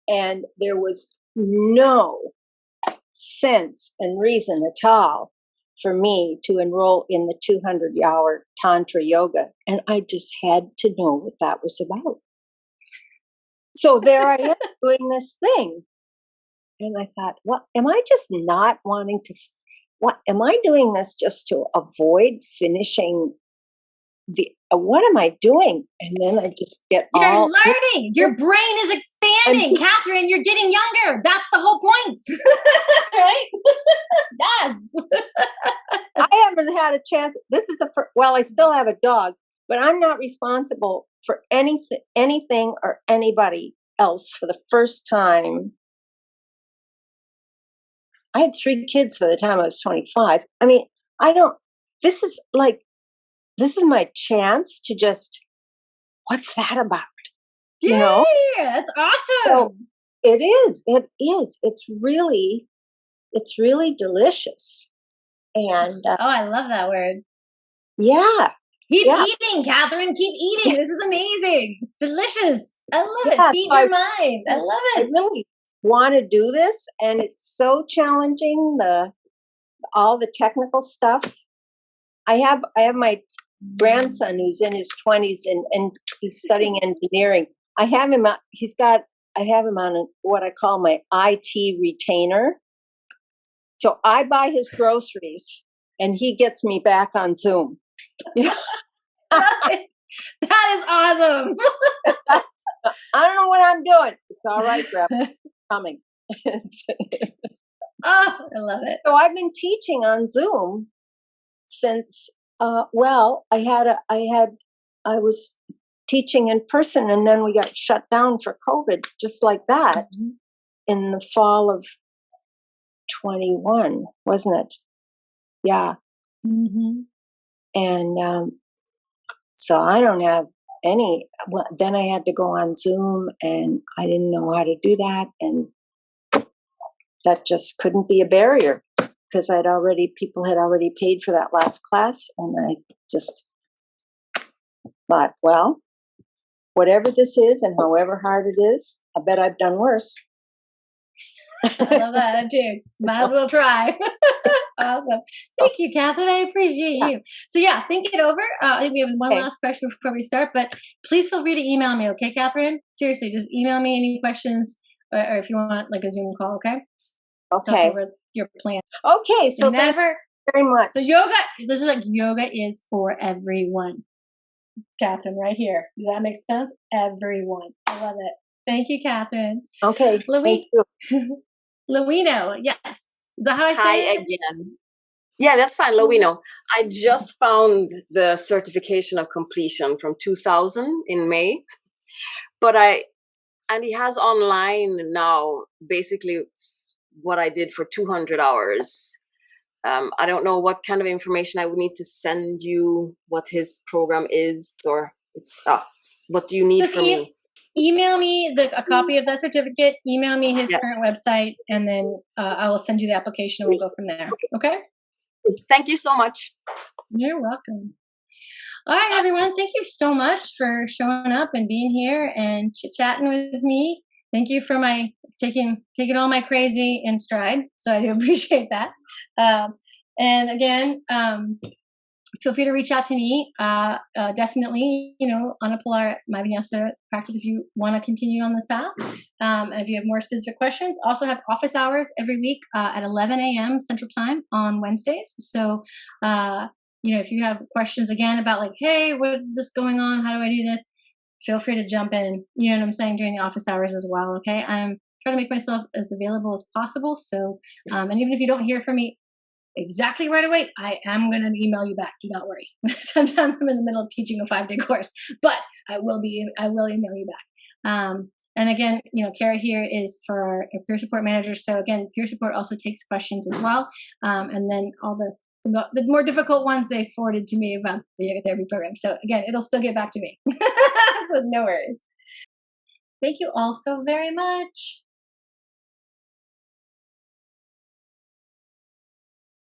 and there was no sense and reason at all for me to enroll in the 200-hour Tantra yoga. And I just had to know what that was about. So there I am doing this thing. And I thought, what, am I just not wanting to, what, am I doing this just to avoid finishing what am I doing? And then I just get You're learning. Your brain is expanding. Catherine, you're getting younger. That's the whole point. Right? Yes. I haven't had a chance. This is well, I still have a dog, but I'm not responsible for anything or anybody else for the first time. I had 3 kids by the time I was 25. I mean, this is my chance to just, what's that about? You know? That's awesome. So it is. It's really delicious. And I love that word. Yeah. Keep eating, Catherine. Keep eating. This is amazing. It's delicious. I love it. Feed your mind. I love it. I really want to do this, and it's so challenging. All the technical stuff. I have my grandson who's in his 20s and he's studying engineering. I have him on what I call my IT retainer. So I buy his groceries and he gets me back on Zoom. That is awesome. I don't know what I'm doing. It's all right, Grandma. Coming. I love it. So I've been teaching on Zoom since I was teaching in person, and then we got shut down for COVID, just like that, in the fall of 21, wasn't it? Yeah. And so I don't have any. Well, then I had to go on Zoom, and I didn't know how to do that, and that just couldn't be a barrier. Because people had already paid for that last class, and I just thought, well, whatever this is and however hard it is, I bet I've done worse. I love that too. Might as well try. Awesome. Thank you, Catherine. I appreciate you. So think it over. I think we have one last question before we start, but please feel free to email me, okay, Catherine? Seriously, just email me any questions, or if you want like a Zoom call, okay? Okay. Talk over your plan. Okay, so thank you very much. So yoga is for everyone. Catherine, right here. Does that make sense? Everyone. I love it. Thank you, Catherine. Okay. Thank you. Luino, yes. Is that how I say Hi it? again. Yeah, that's fine, Luino. I just found the certification of completion from 2000 in May, and he has online now basically what I did for 200 hours. I don't know what kind of information I would need to send you, what his program is, or what do you need from me? Email me a copy of that certificate, email me his current website, and then I will send you the application and we'll go from there. Okay? Thank you so much. You're welcome. All right, everyone. Thank you so much for showing up and being here and chit-chatting with me. Thank you for taking all my crazy in stride. So I do appreciate that. And again, feel free to reach out to me. Definitely, on a Pilar, my Vinyasa practice if you want to continue on this path. And if you have more specific questions, also have office hours every week at 11 a.m. Central Time on Wednesdays. So, if you have questions again about like, hey, what is this going on? How do I do this? Feel free to jump in. You know what I'm saying? During the office hours as well. Okay. I'm trying to make myself as available as possible. So, and even if you don't hear from me exactly right away, I am going to email you back. Do not worry. Sometimes I'm in the middle of teaching a 5-day course, but I will email you back. And again, Kara here is for our peer support managers. So again, peer support also takes questions as well. And then all the more difficult ones they forwarded to me about the yoga therapy program. So again, it'll still get back to me. So no worries. Thank you all so very much.